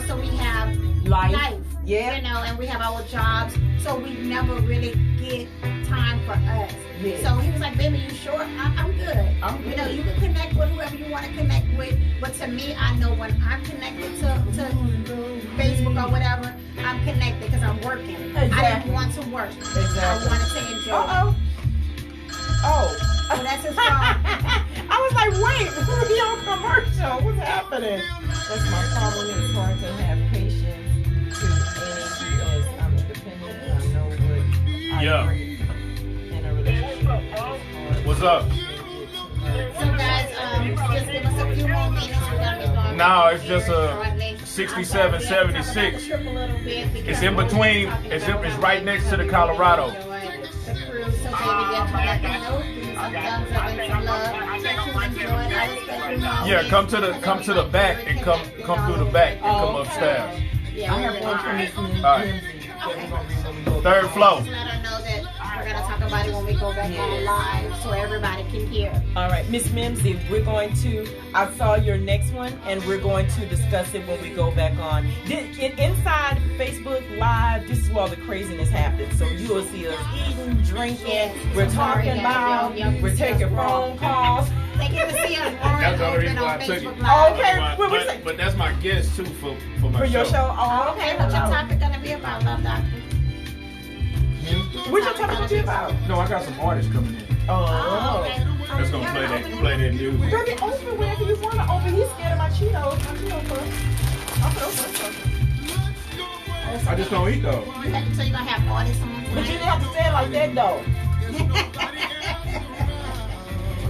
So we have see. Life. you Yeah. know, and we have our jobs, so we never really get time for us. Yeah. So he was like, baby, you sure? I'm good. I'm You know, good. you can connect with whoever you want to connect with, but to me, I know when I'm connected to Facebook or whatever, I'm connected because I'm working. I Exactly. didn't want to work. Exactly. I wanted to enjoy. Oh. So that's his phone. I was like, wait, we on commercial. What's happening? That's my problem. It's hard to have patience to age as I'm independent and I know what I Yeah. bring in a relationship. What's up? So guys, just give us a few more minutes. We're gonna be going. No, it's just a shortly. 67, I'm sorry, we have to talk about 76. the trip a little bit because It's in we're between- talking it's about right next to the we Colorado. really enjoyed the cruise. So baby, definitely let them know. Give me some thumbs up and some love. That you enjoyed our special moment. Yeah, come to the back and come through the back and come upstairs. Yeah, I have one from Miss Lindsay. All right. Third floor. Just let her know that we're gonna talk about it when we go back on live, so everybody can hear. All right, Miss Mimsy, I saw your next one, and we're going to discuss it when we go back on. Inside Facebook Live, this is where all the craziness happens. So you will see us eating, drinking, Yes. we're Sorry, talking guys. about, Y'all we're can see taking us phone calls. They get to see us roaring That's the only open reason why on I took it. Facebook Live. Okay. What was it? But that's my guest too for my For your show. show? Oh, Okay, okay. what's your topic gonna be about, love doctor? What's your topic gonna be about? No, I got some artists coming in. Oh. okay. That's gonna play that music. Baby, open whenever you want to open. He's scared of my Cheetos. My Cheetos first. I'll put open. I just don't eat those. So you're gonna have artists on But you didn't tonight? have to say it like that, though.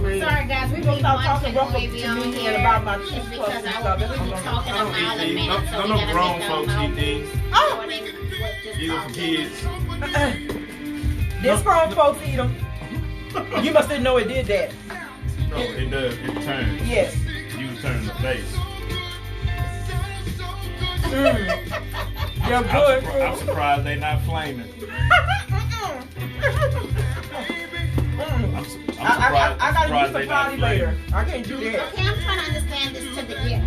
Sorry guys, we You gonna be stop wondering talking rough when we to be on me here. about my It's cheese because puffs and I stuff. will be talking a Don't mile a eat these. minute, so we No gotta grown make folks them eat these. know. These are for kids. This grown folks eat them. You must didn't know it did that. No, it does. It turns. Yes. You turn the base. You're I'm good. I'm surprised they not flaming. I'm surprised. I gotta use surprised the they not potty flaming. later. I can't do that. Okay, I'm trying to understand this to the gift.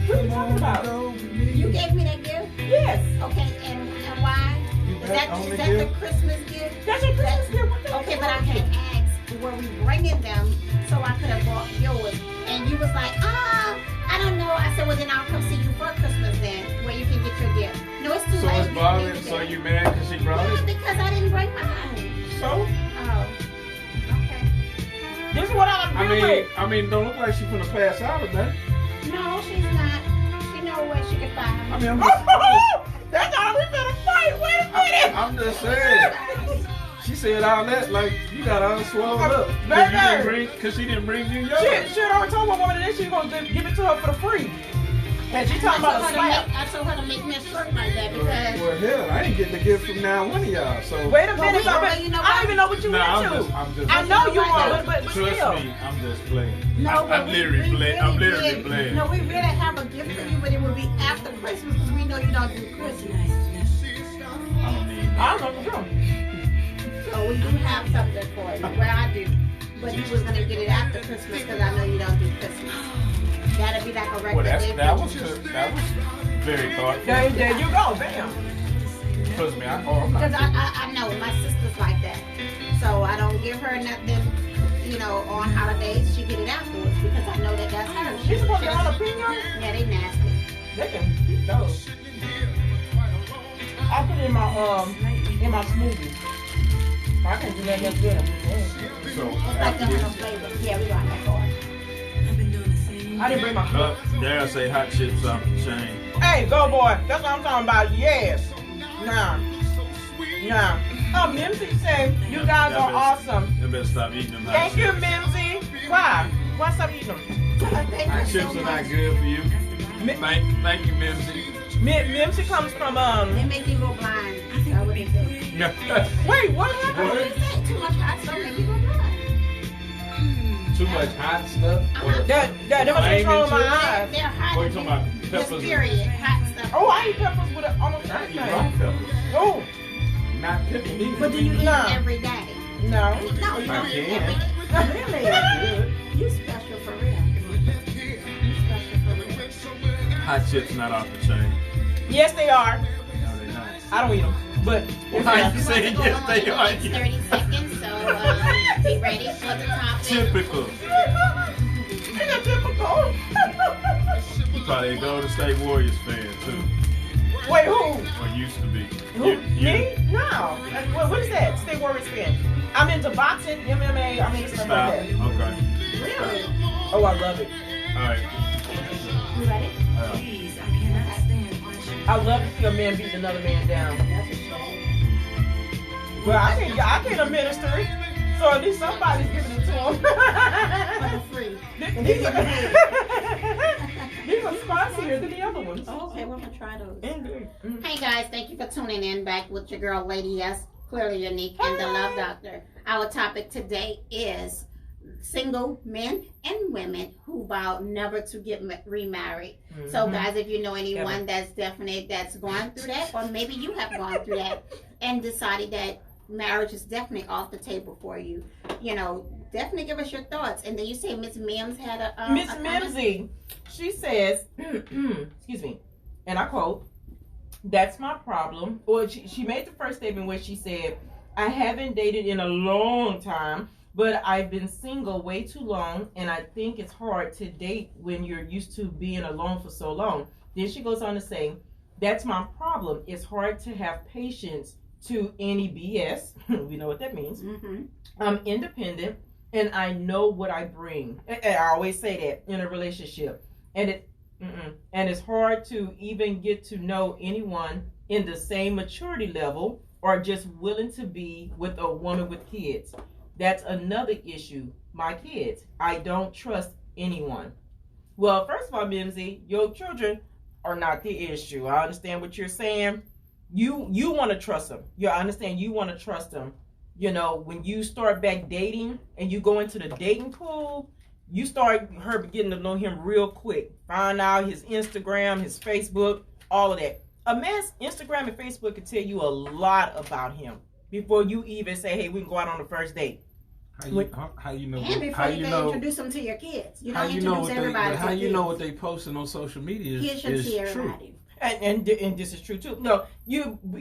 What are you talking about? You gave me that gift? Yes. Okay, and why? Is that the Christmas gift? That's your Christmas gift. What the Okay, heck? but I had asked, were we bringing them so I could have bought yours? And you was like, I don't know. I said, well, then I'll come see you for Christmas then, where you can get your gift. No, it's too So late. it's bothering. So you mad because she brought Yeah, it? because I didn't bring mine. So, Oh, okay. this is what I'm doing with. I mean, don't look like she's gonna pass out or that. No, she's not. She know where she can find I them. mean, I'm just, That's how we finna fight. Wait a minute. I'm just saying. She said all that like you got her swallowed up. Baby. Cause she didn't bring you yours. She had already told one woman that she was gonna give it to her for the free. And she talking about a slap. I told her to make me a shirt like that because. Well, hell, I ain't getting a gift from now one of y'all. So Wait a minute, well, I you know don't even know what you Nah, into. I'm just. I know you But are, but Trust still. me, I'm just playing. No, I'm literally playing. I'm literally did. playing. No, we really have a gift for you, but it will be after Christmas because we know you don't do Christmas. I don't need I that. don't know. So we do have something for you. Well, I do. But you was gonna get it after Christmas because I know you don't do Christmas. That'll be like a regular Well, day. that was good. That was very thoughtful. There you go, bam. Trust me, Oh, I'm not. Because I know my sister's like that. So I don't give her nothing, on holidays. She get it afterwards because I know that that's her. She's supposed to have jalapeno? Yeah, they nasty. They can eat those. I put it in my smoothie. I can't do nothing else with them. So Like after them this, no flavor. Yeah, we got that for her. I didn't bring my cup. Dare I say hot chips off the chain? Hey, go boy. That's what I'm talking about. Yes. Nah. Mimsy said you guys are awesome. You better stop eating them hot Thank you, chips. Mimsy. Why? Why stop eating them? Hot chips are not good for you. Thank you, Mimsy. Mimsy comes from They make you go blind. That's what it says. Wait, what happened? What is that? Too much hot stuff make you go blind. Too much hot stuff. That was control my eyes. They're hot. What are you talking about? Just Peppers? period. Hot stuff. Oh, I eat peppers with almost Not eat everything. rock peppers. Oh, Not picking me. But do you eat No. it every day? no. No, you don't eat it can. every day. Really? You special for real. You special for real. Hot chips not off the chain. Yes, they are. No, they're not. I don't eat them, but Why you saying Go yes on they in the are? next 30 seconds, so be ready for the topic. Typical. It's typical. You probably a Golden State Warriors fan too, Wait, who? or used to be. Who? You. Me? No. What is that? State Warriors fan. I'm into boxing, MMA. I'm into stuff Stop. like that. Okay. Really? Oh, I love it. All right. You ready? I love to see a man beating another man down. That's a shame. Well, I can't administer it, so at least somebody's giving it to him. For free. These are spicier than the other ones. Oh, okay, we're gonna try those. Indeed. Hey guys, thank you for tuning in back with your girl Lady Yes, Clearly Unique, and the Love Doctor. Our topic today is single men and women who vow never to get remarried. So guys, if you know anyone that's going through that, or maybe you have gone through that and decided that marriage is definitely off the table for you, you know, definitely give us your thoughts. And then you say Miss Mims had a Miss a comment? Mimsy, she says, excuse me, and I quote, "That's my problem." Well, she made the first statement where she said, "I haven't dated in a long time, but I've been single way too long, and I think it's hard to date when you're used to being alone for so long." Then she goes on to say, "That's my problem. It's hard to have patience to any BS." We know what that means. Mm-hmm. I'm independent, and I know what I bring. And I always say that in a relationship. And it's hard to even get to know anyone in the same maturity level or just willing to be with a woman with kids. That's another issue. My kids. I don't trust anyone. Well, first of all, Mimsy, your children are not the issue. I understand what you're saying. You want to trust them. Yeah, I understand you want to trust them. You know, when you start back dating and you go into the dating pool, you start getting to know him real quick. Find out his Instagram, his Facebook, all of that. A man's Instagram and Facebook can tell you a lot about him before you even say, "Hey, we can go out on the first date." How you know? And before How you you can know? introduce them to your kids. You How don't you know introduce what everybody they? to How you kids. know what they posting on social media Kids should see is true. everybody. And this is true too. No,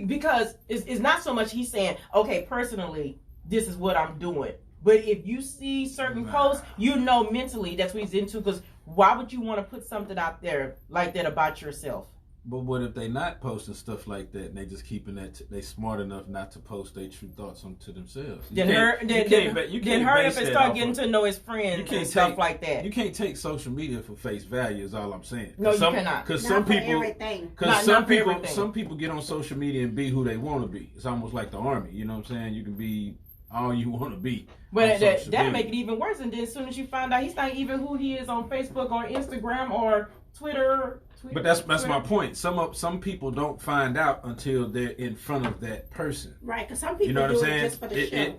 because it's not so much he's saying, "Okay, personally, this is what I'm doing." But if you see certain posts, you know mentally that's what he's into. Because why would you want to put something out there like that about yourself? But what if they not posting stuff like that and they just keeping that? They smart enough not to post their true thoughts onto themselves. Then hurry up and start getting to know his friends and stuff like that. You can't take social media for face value. Is all I'm saying. No, you cannot. Because Not some for people, everything. because Not for everything. some people get on social media and be who they want to be. It's almost like the army. You know what I'm saying? You can be all you want to be. But social that'll media. make it even worse. And then as soon as you find out he's not even who he is on Facebook or Instagram or Twitter. But that's my point. Some people don't find out until they're in front of that person. Right, because some people You know what I'm do saying? it just for the show.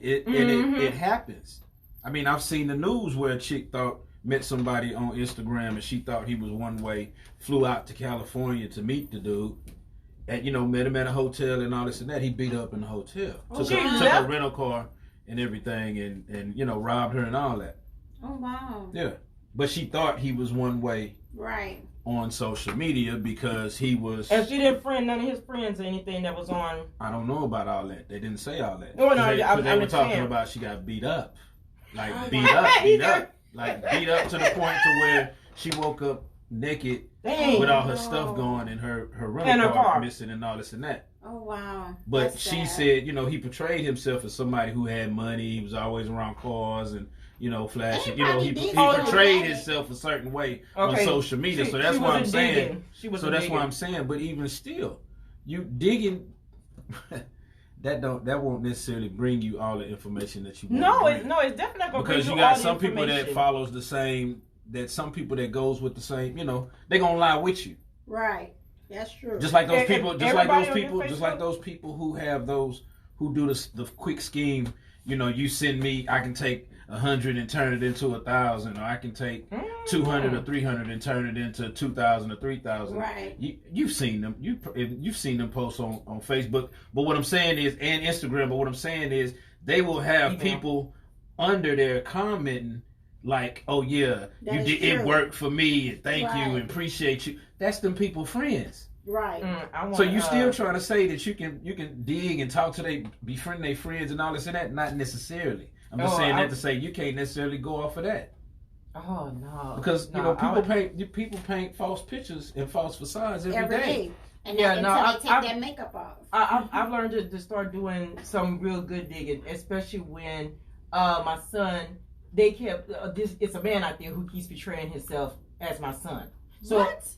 It happens. I mean, I've seen the news where a chick met somebody on Instagram and she thought he was one way, flew out to California to meet the dude, and met him at a hotel and all this and that. He beat her up in the hotel, took a rental car and everything, and robbed her and all that. Oh, wow. Yeah, but she thought he was one way. Right. On social media because he was. And she didn't friend none of his friends or anything that was on. I don't know about all that. They didn't say all that. No, They were talking about she got beat up, like beat up to the point to where she woke up naked with all her stuff going and her rental car missing and all this and that. Oh, wow. But That's she sad. said, he portrayed himself as somebody who had money. He was always around cars and. Flashing. He portrayed himself a certain way on social media. So that's what I'm saying. Why I'm saying. But even still, you digging. that won't necessarily bring you all the information that you want. It's definitely not gonna bring because you you got all some the people that information. follows the same. That some people that goes with the same. They gonna lie with you. Right. That's true. Just like those people. Just like Everybody those on your people. Just like Facebook? those people who have those who do the quick scheme. You send me. I can take 100 and turn it into 1,000, or I can take 200 or 300 and turn it into 2,000 or 3,000. Right. You've seen them. You've seen them post on Facebook. But what I'm saying is, and Instagram. But what I'm saying is, they will have Email. people under there commenting like, "Oh yeah, That you is did it true. worked for me, and thank you, Right. and appreciate you." That's them people friends. Right. So you still trying to say that you can dig and talk to befriend their friends and all this and that? Not necessarily. I'm just saying that to say you can't necessarily go off of that. Oh no. Because No, people paint false pictures and false facades every Every day. day. And Yeah, then no, until they I- take that makeup off. I've learned to start doing some real good digging, especially when my son, they kept it's a man out there who keeps portraying himself as my son. So What?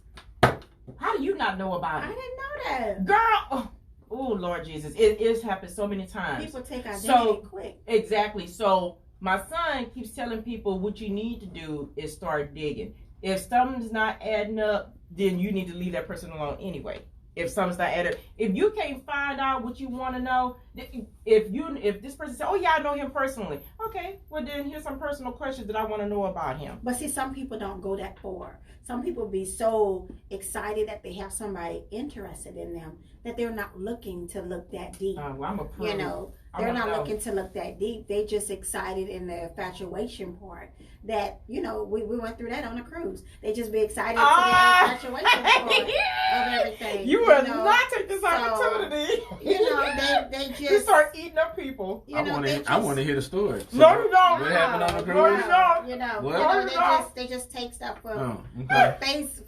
how do you not know about I it, didn't know that. girl? Oh Lord Jesus, it's happened so many times. People take identity So- quick. Exactly. So my son keeps telling people what you need to do is start digging. If something's not adding up, then you need to leave that person alone anyway. If something's not adding up, if you can't find out what you want to know, if this person says, "Oh yeah, I know him personally," okay, well then here's some personal questions that I want to know about him. But see, some people don't go that far. Some people be so excited that they have somebody interested in them that they're not looking to look that deep. Well, I'm a pro. You know, I they're wanna not know. looking to look that deep. They just excited in the infatuation part. That, we went through that on a cruise. They just be excited for the infatuation part of everything. You will know? not take this So, opportunity. They just You start eating up people. they I want to hear the story. So No, you don't. What happened on the No, you cruise? don't. What? They just take stuff for Oh, okay. face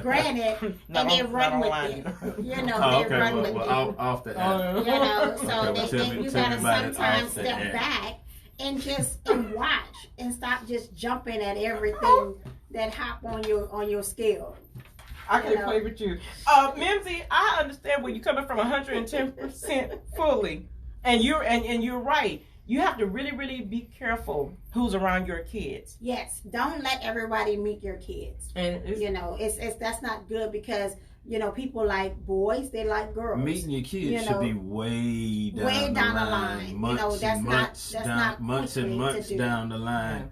granted, and they run with it. Oh, They okay. run with it. Off the app. So Okay, well, you tell gotta me about it sometimes off the step app. back and watch and stop just jumping at everything that hop on your scale. I can't You know. play with you. Mimsy, I understand where you're coming from 110% fully. And you're right. You have to really, really be careful who's around your kids. Yes, don't let everybody meet your kids. And It's that's not good because people like boys, they like girls. Meeting your kids should be way down the line. Months that's and not months that's down, not months and quickly months to do. down the line.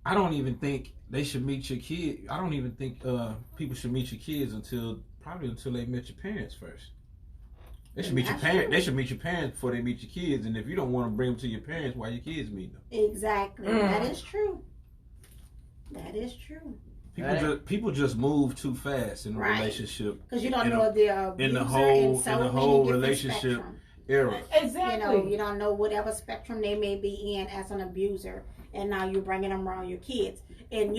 I don't even think they should meet your kid. I don't even think people should meet your kids until they met your parents first. They should meet your That's parents. true. They should meet your parents before they meet your kids. And if you don't want to bring them to your parents, why your kids meet them? Exactly. That is true. That is true. People just move too fast in a Right. relationship Because you don't know if they're in the abuser whole so in the many whole different relationship spectrum. era. exactly. You don't know whatever spectrum they may be in as an abuser, and now you're bringing them around your kids. And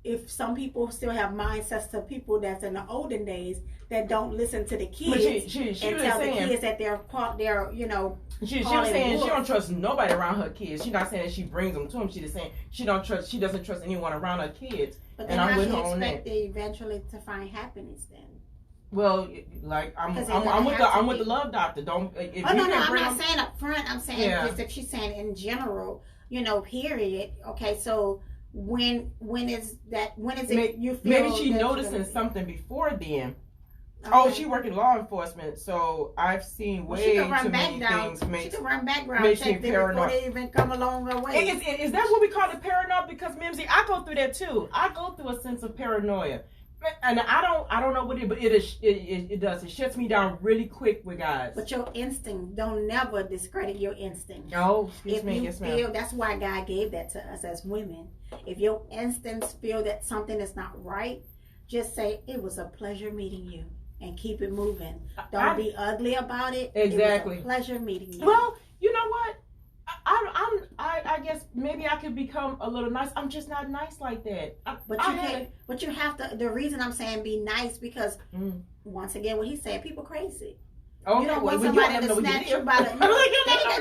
if some people still have mindsets of people that's in the olden days that don't listen to the kids But she and was tell the saying, kids that they're she was calling saying she wolf. don't trust nobody around her kids. She's not saying that she brings them to him. She's just saying she doesn't trust anyone around her kids. But And then I'm how with she her on expect that. they eventually to find happiness then? Well, like I'm 'Cause with they're gonna have to the be. love doctor. Don't if Oh you no, can I'm bring not them, saying up front. I'm saying Yeah. just if she's saying in general, period. Okay, so when is it you feel maybe she that you're noticing gonna- something before then. Okay. Oh, she work in law enforcement, so I've seen Well, way she can too run many background. things. She can run background makes check me them before paranoid. they even come along her way. Is that what we call it, paranoia? Because Mimsy, I go through that too. I go through a sense of paranoia, and I don't know what it is, but it does. It shuts me down really quick with guys. But your instinct, don't never discredit your instinct. Oh, excuse If me, you yes, feel, ma'am. that's why God gave that to us as women. If your instincts feel that something is not right, just say, it was a pleasure meeting you, and keep it moving. Don't be ugly about it. Exactly. It was a pleasure meeting you. Well, you know what? I guess maybe I could become a little nice. I'm just not nice like that. But you have to. The reason I'm saying be nice because Mm. once again, what he said, people crazy. Okay, You don't want well, somebody you to don't know where snatch you you live. by the. You don't know where You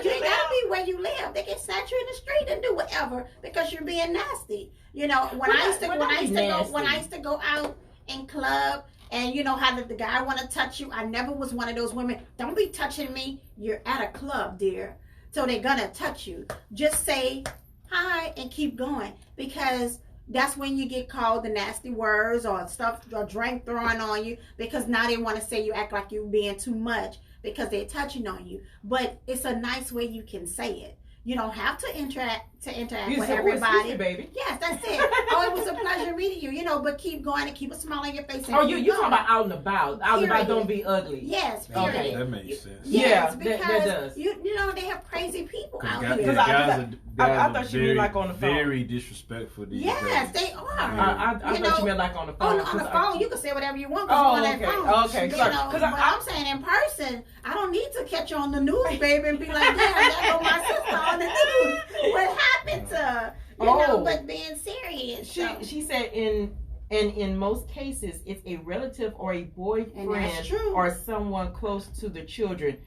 you ain't gotta live. be where you live. They can snatch you in the street and do whatever because you're being nasty. When We're I used to not go nasty. when I used to go out in club And you know how the guy want to touch you. I never was one of those women. Don't be touching me. You're at a club, dear. So they're gonna touch you. Just say hi and keep going, because that's when you get called the nasty words or stuff or drink thrown on you, because now they want to say you act like you're being too much because they're touching on you. But it's a nice way you can say it. You don't have to interact with everybody. Me, baby. Yes, that's it. Oh, it was a pleasure meeting you. You know, but keep going and keep a smile on your face. And Oh, you talking about out and about? Out and about, Period. don't be ugly. Yes, Okay. period. That makes sense. Yes, Yeah, because that does. You know they have crazy people out Guys, here. guys I are thought you very, meant like on the phone. very disrespectful these Yes, days. they are. I You thought know, you meant like on the phone. On the phone, you can say whatever you want Oh, because you're on okay, that phone. okay. You 'Cause I- know, 'cause but I- I'm saying in person, I don't need to catch you on the news, baby, and be like, yeah, there go my sister on the news. What happened to her? You know, Oh. but being serious. so. She said in most cases it's a relative or a And boyfriend that's true. or someone close to the children.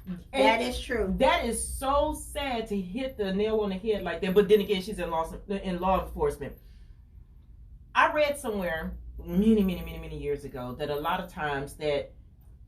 That And is true. that is so sad to hit the nail on the head like that. But then again, she's in law enforcement. I read somewhere many years ago that a lot of times that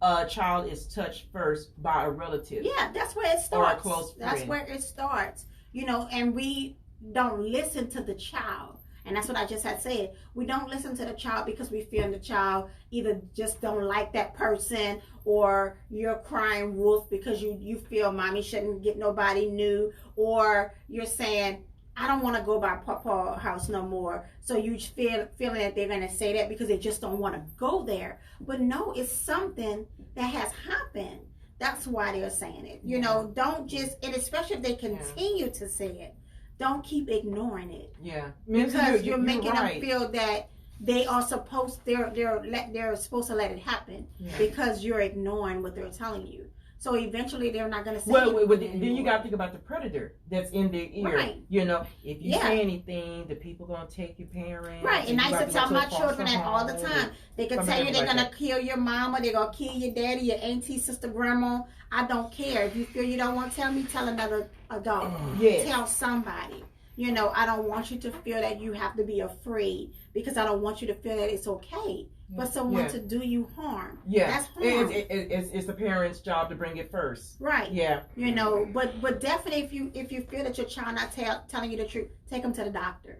a child is touched first by a relative. Yeah, that's where it Or a starts. close That's friend. where it starts. You know, and we don't listen to the child. And that's what I just had said. We don't listen to the child because we feel the child either just don't like that person, or you're crying wolf because you feel mommy shouldn't get nobody new, or you're saying, I don't want to go by Papa's house no more. So you feeling that they're going to say that because they just don't want to go there. But no, it's something that has happened. That's why they're saying it. You know, don't just, and especially if they continue to say it, don't keep ignoring it. Yeah, Because you're making right. them feel that they are supposed, they're supposed to let it happen Yeah. because you're ignoring what they're telling you. So eventually they're not going to say Well, it then you anymore. got to think about the predator that's in their ear. Right. You know, if you Yeah. say anything, the people gonna take your parents. Right, and I you used to got tell go my a foster children that all the home. time. They can Something tell you they're like gonna that. kill your mama, they're gonna kill your daddy, your auntie, sister, grandma. I don't care. If you feel you don't want to tell me, tell another adult. Yes. Tell somebody. You know, I don't want you to feel that you have to be afraid, because I don't want you to feel that it's okay for someone Yeah. to do you harm. Yeah, That's harm. it's the parents' job to bring it first. Right. Yeah. You know, but definitely if you feel that your child not telling you the truth, take them to the doctor.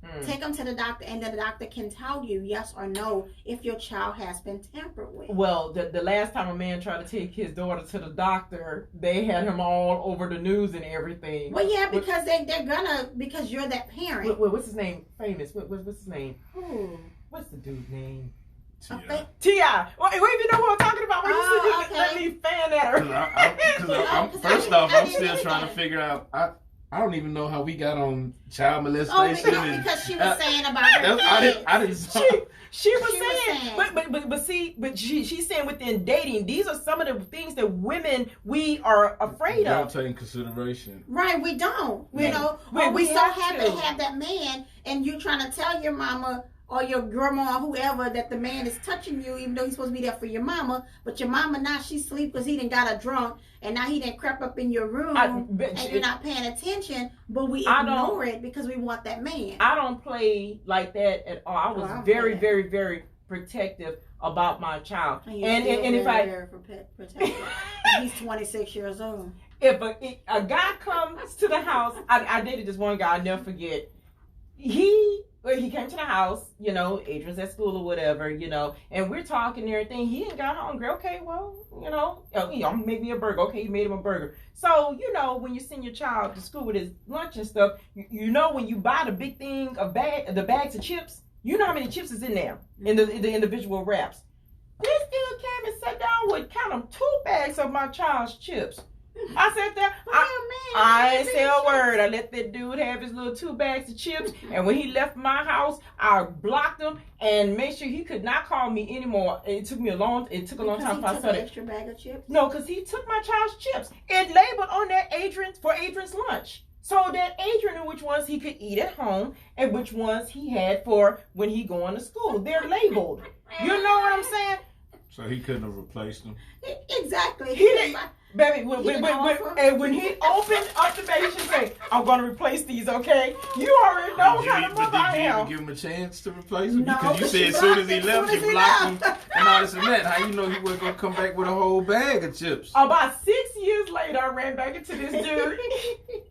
Mm. Take them to the doctor, and then the doctor can tell you yes or no if your child has been tampered with. Well, the last time a man tried to take his daughter to the doctor, they had him all over the news and everything. Well, yeah, because they're gonna, because you're that parent. What's his name? Famous. What's his name? Ooh. What's the dude's name? Okay. T.I. Wait, you know what I'm talking about? When Oh, you said let okay. me fan at her. First off, I'm I still didn't trying know to figure out. I don't even know how we got on child Oh, molestation. because she was saying about her kids. I didn't. She was She was saying, saying. but she's saying within dating, these are some of the things that women we are afraid Don't of. take in consideration. Right, we don't. You Yeah. know, We or we so have happy to. to have that man, and you trying to tell your mama or your grandma or whoever that the man is touching you, even though he's supposed to be there for your mama. But your mama now she sleep because he done got her drunk, and now he done crept up in your room, and you're not paying attention. But we I don't- ignore it because we want that man. I don't play like that at all. I was I don't very, play that. very protective about my child. And, And if very protective. He's 26 years old. if a guy comes to the house, I dated this one guy, I'll never forget. He came to the house, you know, Adrian's at school or whatever, you know, and we're talking and everything. He ain't got hungry. Okay, well, you know, I'm gonna make me a burger. Okay, he made him a burger. So, you know, when you send your child to school with his lunch and stuff, you know, when you buy the big thing of the bags of chips, you know how many chips is in there in the individual wraps. This dude came and sat down with kind of 2 bags of my child's chips. I sat there. I ain't say a word. I let that dude have his little 2 bags of chips, and when he left my house, I blocked him and made sure he could not call me anymore. It took a long time Because before I he took an started. extra bag of chips. No, because he took my child's chips. It labeled on there for Adrian's lunch. So that Adrian knew which ones he could eat at home and which ones he had for when he going to school. They're labeled. You know what I'm saying? So he couldn't have replaced him. Exactly. He didn't. Baby, He didn't offer. and when he opened up the baby, she said, "I'm gonna replace these, okay?" You already know what kind of mother I Did you even am. give him a chance to replace him? No, Because you but said she as soon as he blocked left, you blocked him and all this and that. How you know he wasn't gonna come back with a whole bag of chips? About 6 years later, I ran back into this dude,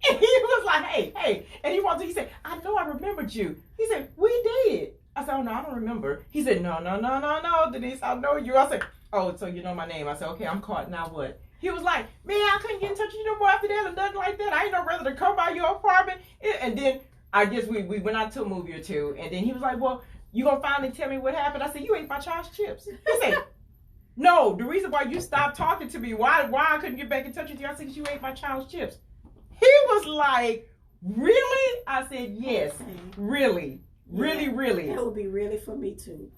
and he was like, "Hey," and he said, "I know I remembered you." He said, "We did." I said, "Oh no, I don't remember." He said, "No, Denise, I know you." I said, "Oh, so you know my name?" I said, "Okay, I'm caught. Now what?" He was like, "Man, I couldn't get in touch with you no more after that or nothing like that. I ain't know whether to come by your apartment." And then I guess we went out to a movie or two, and then he was like, "Well, you gonna finally tell me what happened?" I said, "You ate my child's chips." He said, "No, the reason why you stopped talking to me, why I couldn't get back in touch with you," I said, "'Cause you ate my child's chips." He was like, "Really?" I said, "Yes, really. That would be really for me too.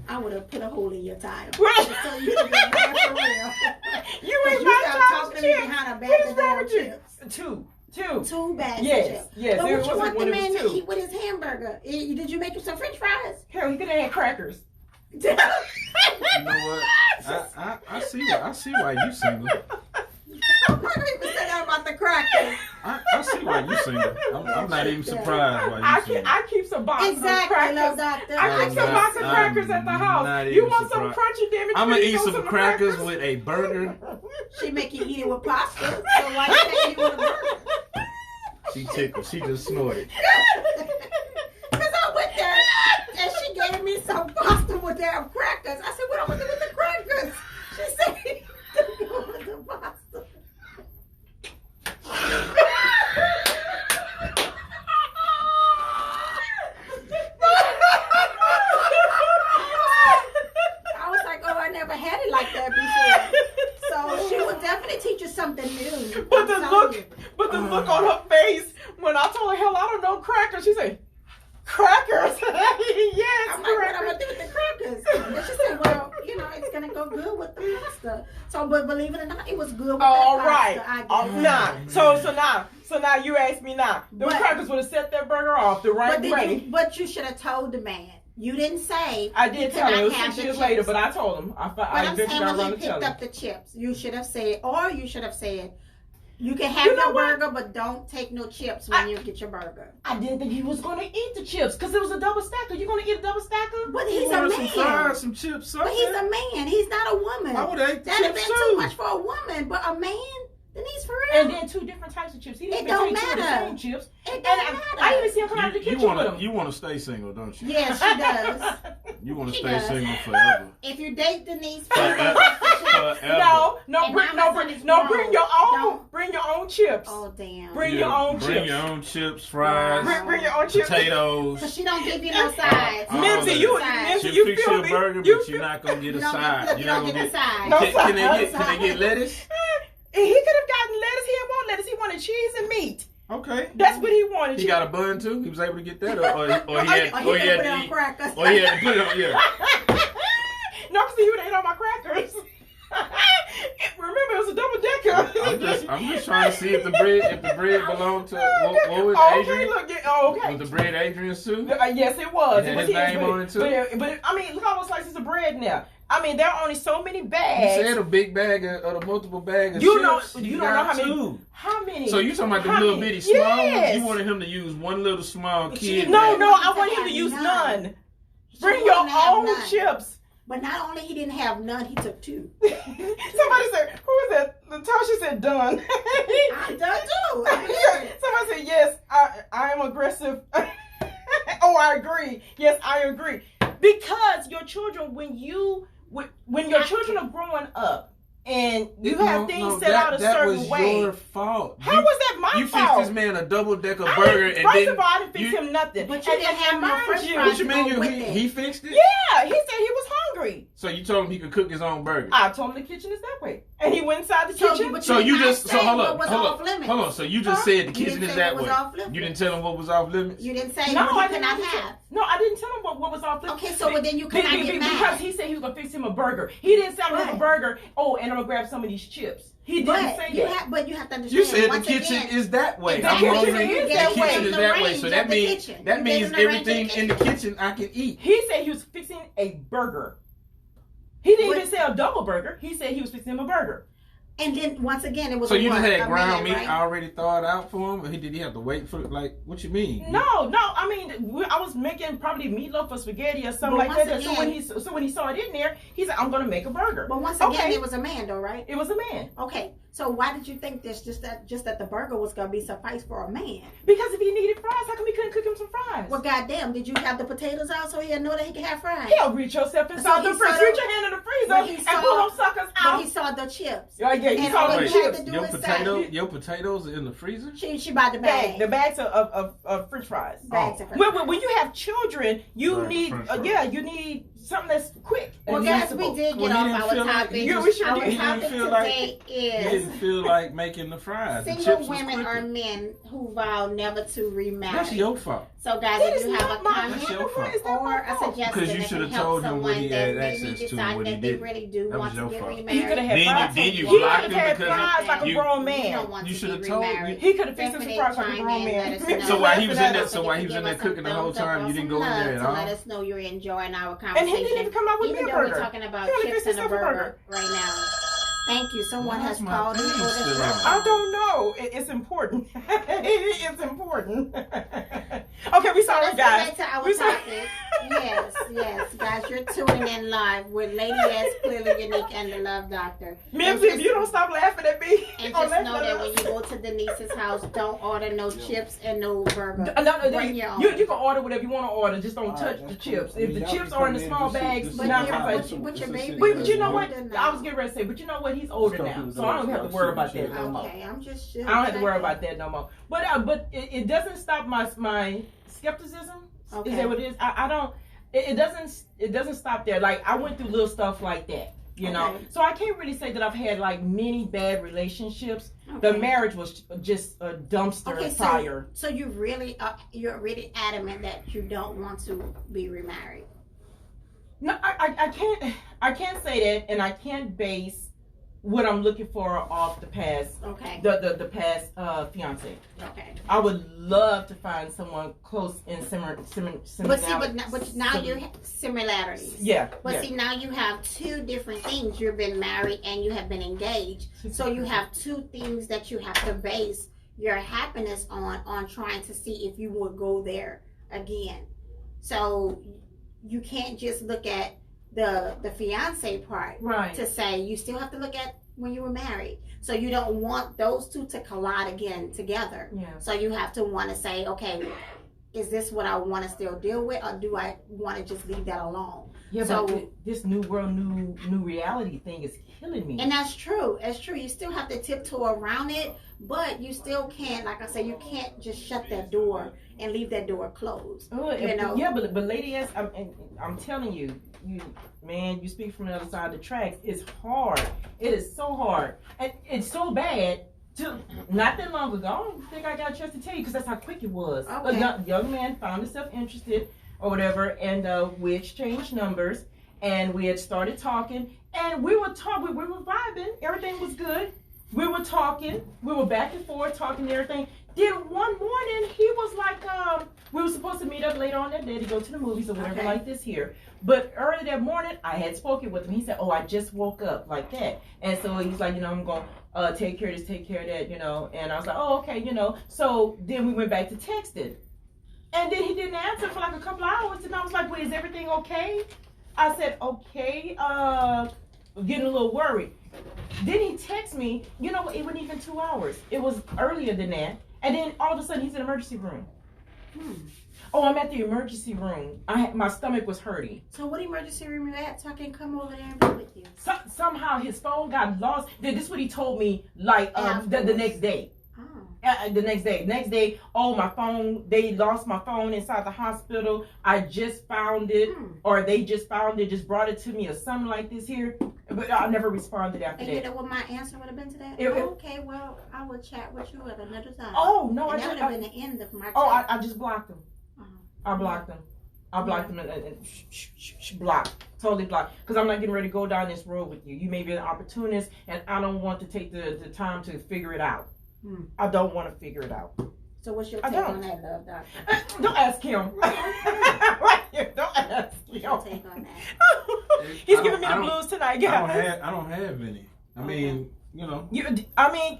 I would have put a hole in your tire. Right. So you would have been mad for real. You ate You my got child's talking to me chips. behind a bag What of is wrong damn with you? chips. Two. 2 bags Yes, of chips. yes, But there what you wasn't want one, the it was man to two. eat with his hamburger? Did you make him some French fries? Hell, he could have had crackers. You know what? I see why you single. I'm not even say that about the crackers. I see why you single. I'm not even surprised why you single. I keep some boxes of Exactly, crackers. love doctor. I keep some box of crackers at the house. You want some crunchy damage? I'm gonna eat some crackers with a burger. She make you eat it with pasta. So why you can't eat it with a burger? She tickled. She just snorted. Because I went there and she gave me some pasta with damn crackers. I said, "What am I doing with the crackers?" She said, "To go with the pasta." I was like, "Oh, I never had it like that before." So she would definitely teach you something new. But I'm the telling you. look on her face when I told her, "Hell, I don't know crackers," she said, "Crackers?" Yes, I'm like, "What am I crackers. do with the crackers?" And she said, "Well, it's gonna go good with the pasta." So, but believe it or not, it was good with All that right. pasta. I guess. Nah. So now you ask me now. Those But- crackers would have set that burger off the right way. But you should have told the man. You didn't say. I did you tell him. cannot It was have 6 the years chips. later, but I told him. I But I'm eventually saying got when around he to tell picked him. up the chips, you should have said, or you should have said, "You can have You know your what? burger, but don't take no chips when you get your burger." I didn't think he was going to eat the chips because it was a double stacker. You going to eat a double stacker? But You he's a wanted some man. fries, some chips, But something. he's a man. He's not a woman. I would have ate the That'd have chips been too too. much for a woman, but a man. Denise, for real. And then 2 different types of chips. He didn't It don't take 2 of the matter. same chips. It And don't I matter. even see him come out of the kitchen with him. You want to stay single, don't you? Yes, she does. You want to She stay does. single forever. If you date Denise, Forever. No, And now bring my son is no, grown. bring your own. Don't. Bring your own chips. oh damn. Bring your own Bring chips. your own chips, fries, Bring your own chips. potatoes. So she don't give you no sides. Mimsy, She'll you fix feel you a me? burger, You but you're feel- not gonna get a You don't side. get, You're not get gonna a side. No Can they get lettuce? He could have gotten lettuce. He didn't want lettuce. He wanted cheese and meat. Okay. That's what he wanted. He got a bun too. He was able to get that, or he had Or he to put it on eat. crackers. Or he had to put it on. Yeah. No, see, you ate all my crackers. Remember, it was a double decker. I'm just trying to see if the bread belonged to what was Okay, Adrian? look, okay. Was the bread Adrian's too? Yes, it was. It It had was his his, name but on it, too? But I mean, look how much slices of bread now. I mean, there are only so many You bags. said a big bag of the multiple bag of You know- chips. you don't got know how many- two. How many? So you talking about the How little many? bitty small ones? Yes. You wanted him to use one little small kid. No, bag. I want him to use none. Bring your own chips. But not only he didn't have none, he took 2. Somebody said, "Who is that?" Natasha said, "Done." I done too. I hear it. Somebody said, "Yes, I am aggressive." Oh, I agree. Yes, I agree. Because your children, when your children are growing up and you have things set out a certain way. That was your fault. How was that my You fault? fixed this man a double-decker I burger didn't- and first then of all, I didn't fix him nothing. But you didn't have no mind French you- fries. What you mean? Go with He it. fixed it? Yeah, he said he was hungry. So you told him he could cook his own burger? I told him the kitchen is that way, and he went inside the So, kitchen. but So did you not just say hold what up, was hold off up, limits. hold on. So you just Huh? said the You kitchen didn't is say that what was way. off limits. You didn't tell him what was off limits. You didn't say No, what I you didn't. cannot have. No, I didn't tell him what was off limits. Okay, so then you cannot get Because mad. he said he was gonna fix him a burger. He didn't say I'm gonna have a Right. burger. Oh, and I'm gonna grab some of these chips. He didn't But say you that. but you have to understand. You said the once kitchen again, is that way. Exactly. I'm The hungry. kitchen is The that way. kitchen is The that way. range So of that the means kitchen. that You means gave him the range of everything the in the kitchen I can eat. He said he was fixing a burger. He didn't even say a double burger. He said he was fixing him a burger. And then once again, it was So you just had a ground man, meat right? already thawed out for him? Or did he have to wait for it? Like, what you mean? No. I mean, I was making probably meatloaf or spaghetti or something But like once that. again- So when he saw it in there, he said, "I'm gonna make a burger." But once again, Okay. it was a man, though, right? It was a man. Okay, so why did you think this? Just that the burger was gonna be suffice for a man? Because if he needed fries, how come he couldn't cook him some fries? Well, goddamn, did you have the potatoes out so he'll know that he can have fries? Hell, reach yourself inside So the he freezer. saw Reach the- your hand in the but freezer he and saw- pull them suckers But out. he saw the chips. Yeah, he And saw all the he Wait, had chips. to do your is your potatoes are in the freezer? She bought the bag. The bags of French fries. Bags of When you have children, you Right, need French fries. you need something that's quick. Well, and guys, we usable. did Well, get he off didn't our feel like- topic. he we sure Our did. He didn't topic feel like- today He is didn't feel like making the fries. The single chips was women quicker. or men who vow never to remarry. That's your fault. So, guys, That if is you have not a my comment That's your fault. Is that or my a fault? suggestion Because you that should can have help told him what someone he that had maybe access to and decide what he that they didn't. really do That want was to your get fault. He remarried. could have had Then fries. you He blocked could him have had because fries like a you- grown You man. don't want You to should be have told me. remarried. He could have fixed us some Definitely fries like a chime grown in, man. let us know. So while he was in there, Don't so while he forget was to in there give us some cooking the whole thumbs up time, or you didn't some go in there love at to all? let us know you're enjoying our And conversation. he didn't even come out with me Even a though we're burger. talking about He only chips fixed and a himself a burger right now. Thank you. Someone Why has is my called thing in for this still on? I don't know. It's important. It's important. Okay, we sorry, Let's guys. get back to our We sorry. topic. Yes, guys, you're tuning in live with Lady S, Clearly Unique, and the Love Doctor. Mims, And if just- you don't stop laughing at me, And on just know that that when you go to Denise's house, don't order no chips and no burger. Bring your own. you can order whatever you want to order. Just don't All touch right, the that's chips. cool. If the Y'all chips can are in come the in small and just bags, see- But not your- like. but your baby- But you know what? Older I was now. getting ready to say, but you know what? He's older now, so I don't have to worry about that no more. Okay, I'm just. I don't have to worry about that no more. But it doesn't stop my skepticism. Okay. Is that what it is? I don't. It doesn't stop there. Like I went through little stuff like that, you know. Okay. So I can't really say that I've had like many bad relationships. The Okay. marriage was just a dumpster Okay, fire. so you're really adamant that you don't want to be remarried. No, I can't say that, and I can't base what I'm looking for off the past Okay. the past fiance. Okay. I would love to find someone close in similar. But see, but now you have similarities. Yeah. But yeah. see, now you have two different things. You've been married and you have been engaged. So you have two things that you have to base your happiness on trying to see if you would go there again. So you can't just look at the fiance part Right. to say you still have to look at when you were married. So you don't want those two to collide again together. Yeah. So you have to want to say, okay, is this what I want to still deal with, or do I want to just leave that alone? Yeah, So- but this new world, new reality thing is killing me. And that's true. It's true. You still have to tiptoe around it, but you still can't, like I said, you can't just shut that door and leave that door closed. You know? Yeah, but Lady S, I'm telling you, you speak from the other side of the tracks. It's hard. It is so hard, and it's so bad. Not that long ago, I don't think I got a chance to tell you because that's how quick it was. Okay. A young man found himself interested or whatever, and we exchanged numbers, and we had started talking, and we were talking. We were vibing. Everything was good. We were talking. We were back and forth talking and everything. Then one morning, he was like, we were supposed to meet up later on that day to go to the movies or whatever Okay. like this here. But early that morning, I had spoken with him. He said, I just woke up like that. And so he's like, I'm going to take care of this, take care of that, And I was like, okay, So then we went back to texting. And then he didn't answer for like a couple of hours. And I was like, is everything okay? I said, okay, getting a little worried. Then he texted me, it wasn't even 2 hours. It was earlier than that. And then all of a sudden he's in the emergency room. Oh, I'm at the emergency room. My stomach was hurting. So what emergency room you at so I can come over there and be with you? Somehow his phone got lost. This is what he told me like the next day. Oh. The next day, my phone, they lost my phone inside the hospital. I just found it, or they just found it, just brought it to me, or something like this here. But I never responded after And that. you know what my answer would have been to that? It- Okay, well, I will chat with you at another time. Oh, no, and that would have I been the end of my chat. I just blocked him. Uh-huh. I blocked him. I blocked him and blocked. Totally blocked. Because I'm not getting ready to go down this road with you. You may be an opportunist, and I don't want to take the time to figure it out. I don't want to figure it out. So what's your I take don't. on that, Love Doctor? Don't ask him. Right? Don't ask. What's your take on that? He's I giving me don't- the blues tonight, I guys. don't have any. I mean, you know. I mean,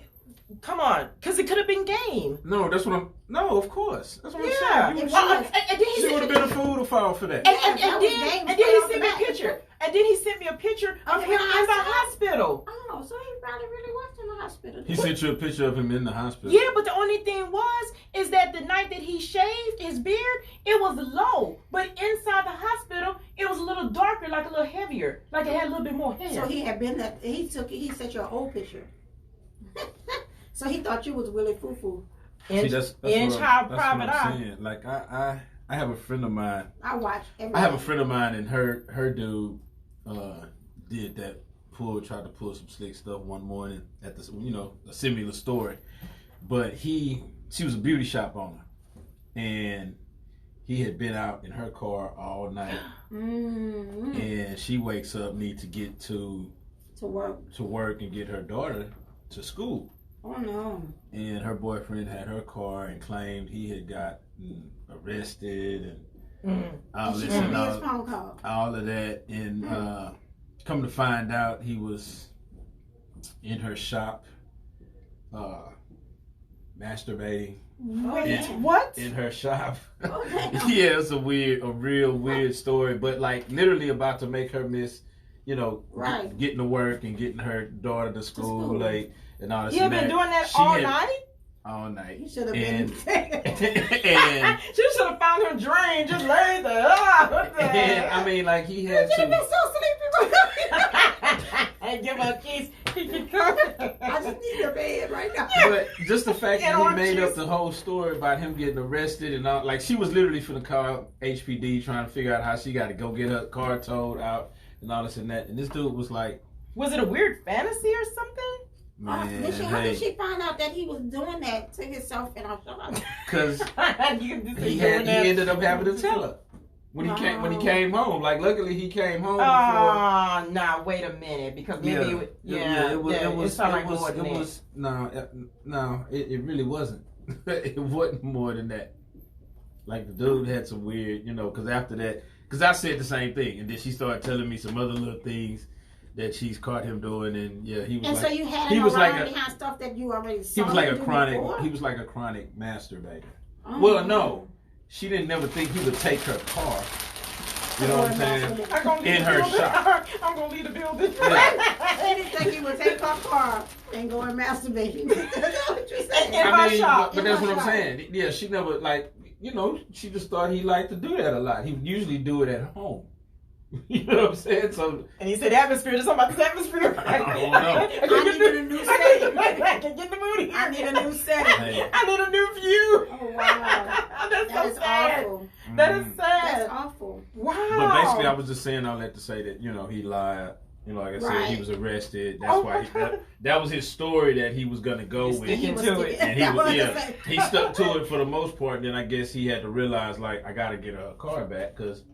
come on, because it could have been game. No, that's what I'm. No, of course. That's what Yeah. I'm saying. If Well, she was- and then he She would said, have been a fool to fall for that. and that was then, game and then he straight off sent the me a bat. picture. And then he sent me a picture of Of him him in the in the hospital. Oh, so he probably really was in the hospital. He sent you a picture of him in the hospital. Yeah, but the only thing is that the night that he shaved his beard, it was low. But inside the hospital, it was a little darker, like a little heavier. Like it had a little bit more hair. So he had been that. He sent you an old picture. So he thought you was Willie Foo. Inch, that's inch what high that's what private I'm eye. saying. Like I have a friend of mine. I watch everything. I have a friend of mine, and her dude did that. Tried to pull some slick stuff one morning at the, a similar story, but she was a beauty shop owner, and he had been out in her car all night, Mm-hmm. and she wakes up, need to get to work. and get her daughter to school, Oh no. and her boyfriend had her car and claimed he had got arrested and all She this sent and me his all. phone call. All of that, and come to find out, he was in her shop, masturbating Wait, in- what? in her shop. Okay. Yeah, it's a real weird story, but like literally about to make her miss, Right. getting to work and getting her daughter to school school. late and all this. You have and been doing that She all had- night? All night. You should have And- been. and She should have found her drain, just laid there. Ah, what the and I mean, like he had You should have been to. so sleepy. And give her a kiss. He can come. I just need your bed right now. But just the fact And that he orange made up juice. the whole story about him getting arrested and all, like she was literally finna call HPD trying to figure out how she got to go get her car towed out and all this and that. And this dude was like, Was it a weird fantasy or something? man, How did hey, she find out that he was doing that to himself in her shop? because You can just he say doing that. ended up having to tell her when he came home. Like luckily he came home before. Oh, nah, wait a minute. Because maybe it sounded like more than that. was no, it really wasn't. It wasn't more than that. Like the dude had some weird, because after that, because I said the same thing, and then she started telling me some other little things that she's caught him doing, and yeah, he was And like, so you had he him was around like a- behind stuff that you already he saw. was like him a do chronic, before? he was like a chronic masturbator. Oh. Well, no, she didn't never think he would take her car. You know what I'm saying? I'm gonna leave In the her building. shop. I'm gonna leave the building. She didn't think he would take her car and go and masturbate. That's what you said. In my I mean, shop. but In that's my what I'm shop. saying. Yeah, she never she just thought he liked to do that a lot. He would usually do it at home. You know what I'm saying? So And he said atmosphere. There's something about this atmosphere. I don't know. I needed a new setting. I can get the mood here. I need a new setting. Hey. I need a new view. Oh wow, That's that so is sad. awful. That is That's sad. awful. Wow. But basically, I was just saying all that to say that he lied. Like I said, he Right. was arrested. That's Oh why my God. that was his story that he was gonna go He's with. sticking was to sticking- it. And he That's was, what I said. he stuck to it for the most part. Then I guess he had to realize, like, I gotta get her car back because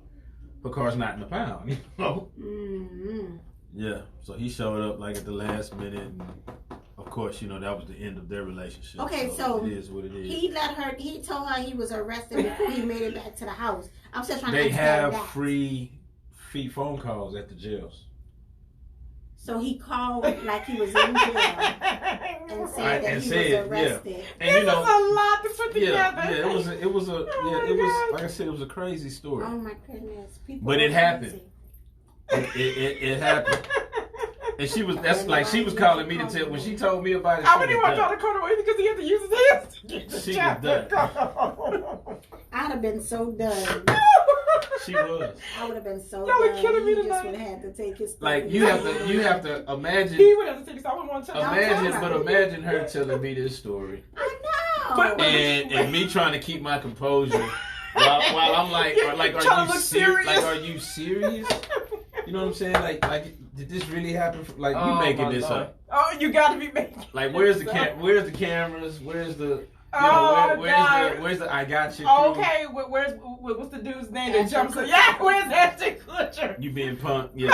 her car's not in the pound. You know? Mm-hmm. Yeah. So he showed up like at the last minute. And of course, that was the end of their relationship. Okay, so it is what it is. He told her he was arrested before he made it back to the house. I'm just trying to They understand have that. free phone calls at the jails. So he called like he was in jail and said Right, that and he said, yeah. was arrested. And This is a lot to put together. it was Oh my it was God. like I said, it was a crazy story. Oh my goodness. People But it are happened. crazy. It happened. And she was she was calling me to tell when she told me about it. I She wouldn't was even try done. to call away because he had to use his hands to get the She was shot. done. I'd have been so done. She was. I would have been so Y'all are done. killing me He just tonight. would have had to take his Like stuff. you have to imagine He would have to take his. I wouldn't want to touch imagine her telling me this story I know. But- and me trying to keep my composure while I'm like, You're are trying you to look serious? Like, serious. are you serious? You know what I'm saying? Like, did this really happen? Like, you Oh, making my this Lord. up? Oh, you got to be making. Like, where's the cameras? Where's the Oh, where's the I got you? Oh, crew? okay, what's the dude's name that jumps? Yeah, where's Ashton Kutcher? You being punked? Yeah,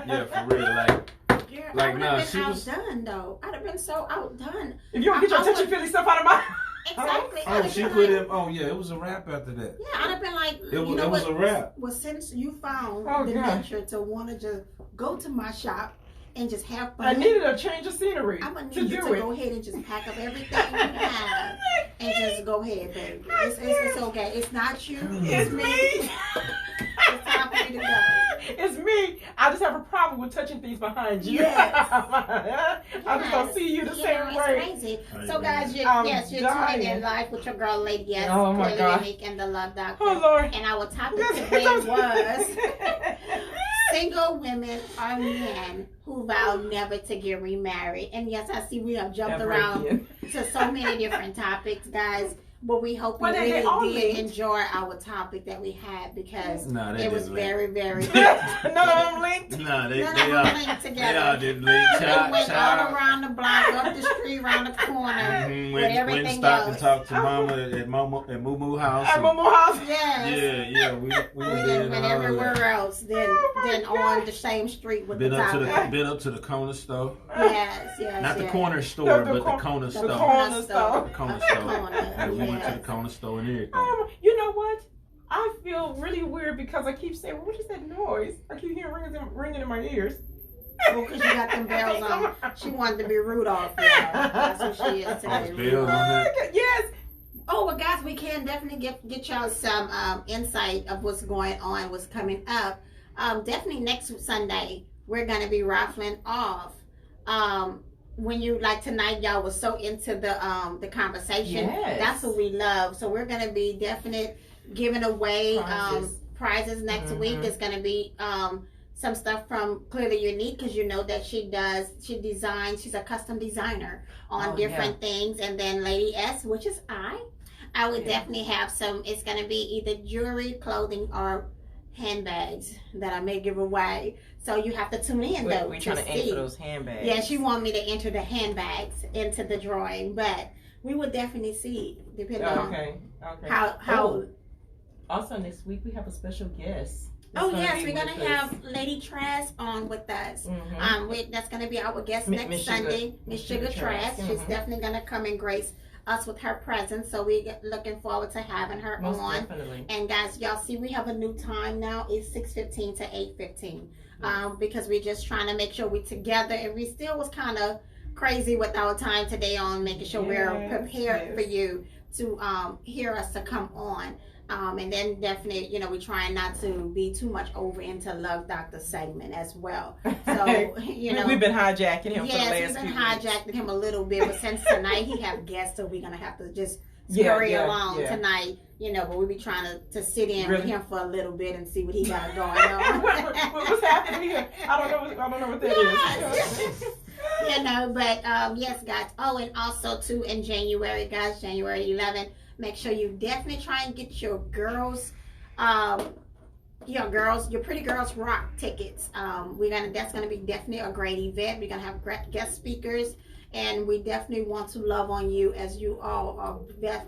yeah, for real. Like, Girl, Like, I would nah, have she been was- outdone though. I'd have been so outdone. If you don't get your I touchy would- feely stuff out of my Exactly. Oh, she put him. Oh yeah, it was a wrap after that. Yeah, I'd have been like, It you was, know it was what? a wrap. Well, since you found Oh, the God. nature to want to just go to my shop and just have fun, I needed a change of scenery I'm gonna to need you do to it. go ahead and just pack up everything you have and just go ahead, baby. It's okay. It's not you. It's me. It's time for you to go. It's me. I just have a problem with touching things behind you. Yes. I'm just gonna see you the same it's way. crazy. Oh, So yeah. guys, I'm yes, you're dying. tuning in live with your girl Lady S, Oh, my Clearly God. Unique and the Love Doctor. Oh Lord. And our topic today was single women are men who vow never to get remarried. And yes, I see we have jumped Ever around again. to so many different topics, guys. But we hope Well, you they all really did linked. enjoy our topic that we had because Nah, they it was didn't link. very, very None of them linked. Nah, they None they of them all linked they together. all didn't link. We went all around the block, up the street, around the corner, Mhm, with went everything stopped and else. talked to Mama at Moo Moo House. At and- Momo House. Yes. Yeah, we We did didn't went all everywhere that. else than Oh, my on God. the same street with Been the up to topic. the been up to the corner store. Yes, yes, Not the yes. corner store, The but the cor- corner The store. corner store. The corner The store. corner, Yeah, we went to yes. the corner store and everything. You know what? I feel really weird because I keep saying, "What is that noise?" I keep hearing ringing in my ears. Oh, because you got them bells on. She wanted to be Rudolph. Yeah. That's what she is today. Bells on that. Yes. Oh, well, guys, we can definitely get y'all some insight of what's going on, what's coming up. Definitely next Sunday, we're going to be raffling off. When you, like tonight, y'all was so into the conversation. Yes. That's what we love. So we're going to be definite giving away Prizes. prizes next week. Mhm. It's going to be some stuff from Clearly Unique because you know that she designs, she's a custom designer on Oh, different things. And then Lady S, which is I would Yeah. definitely have some. It's going to be either jewelry, clothing, or handbags that I may give away. So you have to tune in though We're to trying to see. enter those handbags. Yeah, she want me to enter the handbags into the drawing, but we would definitely see depending on Okay. how. Oh, also next week we have a special guest. that's Oh gonna yes, be we're gonna with us. have Lady Trash on with us. Mhm. That's gonna be our guest Mi- next Miss Sugar- Sunday. Miss Miss Sugar Sugar Trash. Trash. She's Mhm. definitely gonna come and grace us with her presence. So we're looking forward to having her Most on. definitely. And guys, y'all see we have a new time now. It's 6:15 to 8:15. Because we're just trying to make sure we're together, and we still was kind of crazy with our time today on making sure we're Yes, prepared yes. for you to hear us to come on. And then definitely, we're trying not to be too much over into Love Doctor segment as well. So, We've been hijacking him for the yes, last we've been few weeks. hijacking him a little bit, but since tonight he have guests, so we're gonna have to just Yeah, scurry yeah, along yeah. tonight, but we be trying to sit in with Really? him for a little bit and see what he got going on. What's happening here? I don't know what that is. Yes. But yes, guys. Oh, and also too in January, guys, January 11th, make sure you definitely try and get your girls, your Pretty Girls Rock tickets. That's gonna be definitely a great event. We're gonna have great guest speakers. And we definitely want to love on you as you all are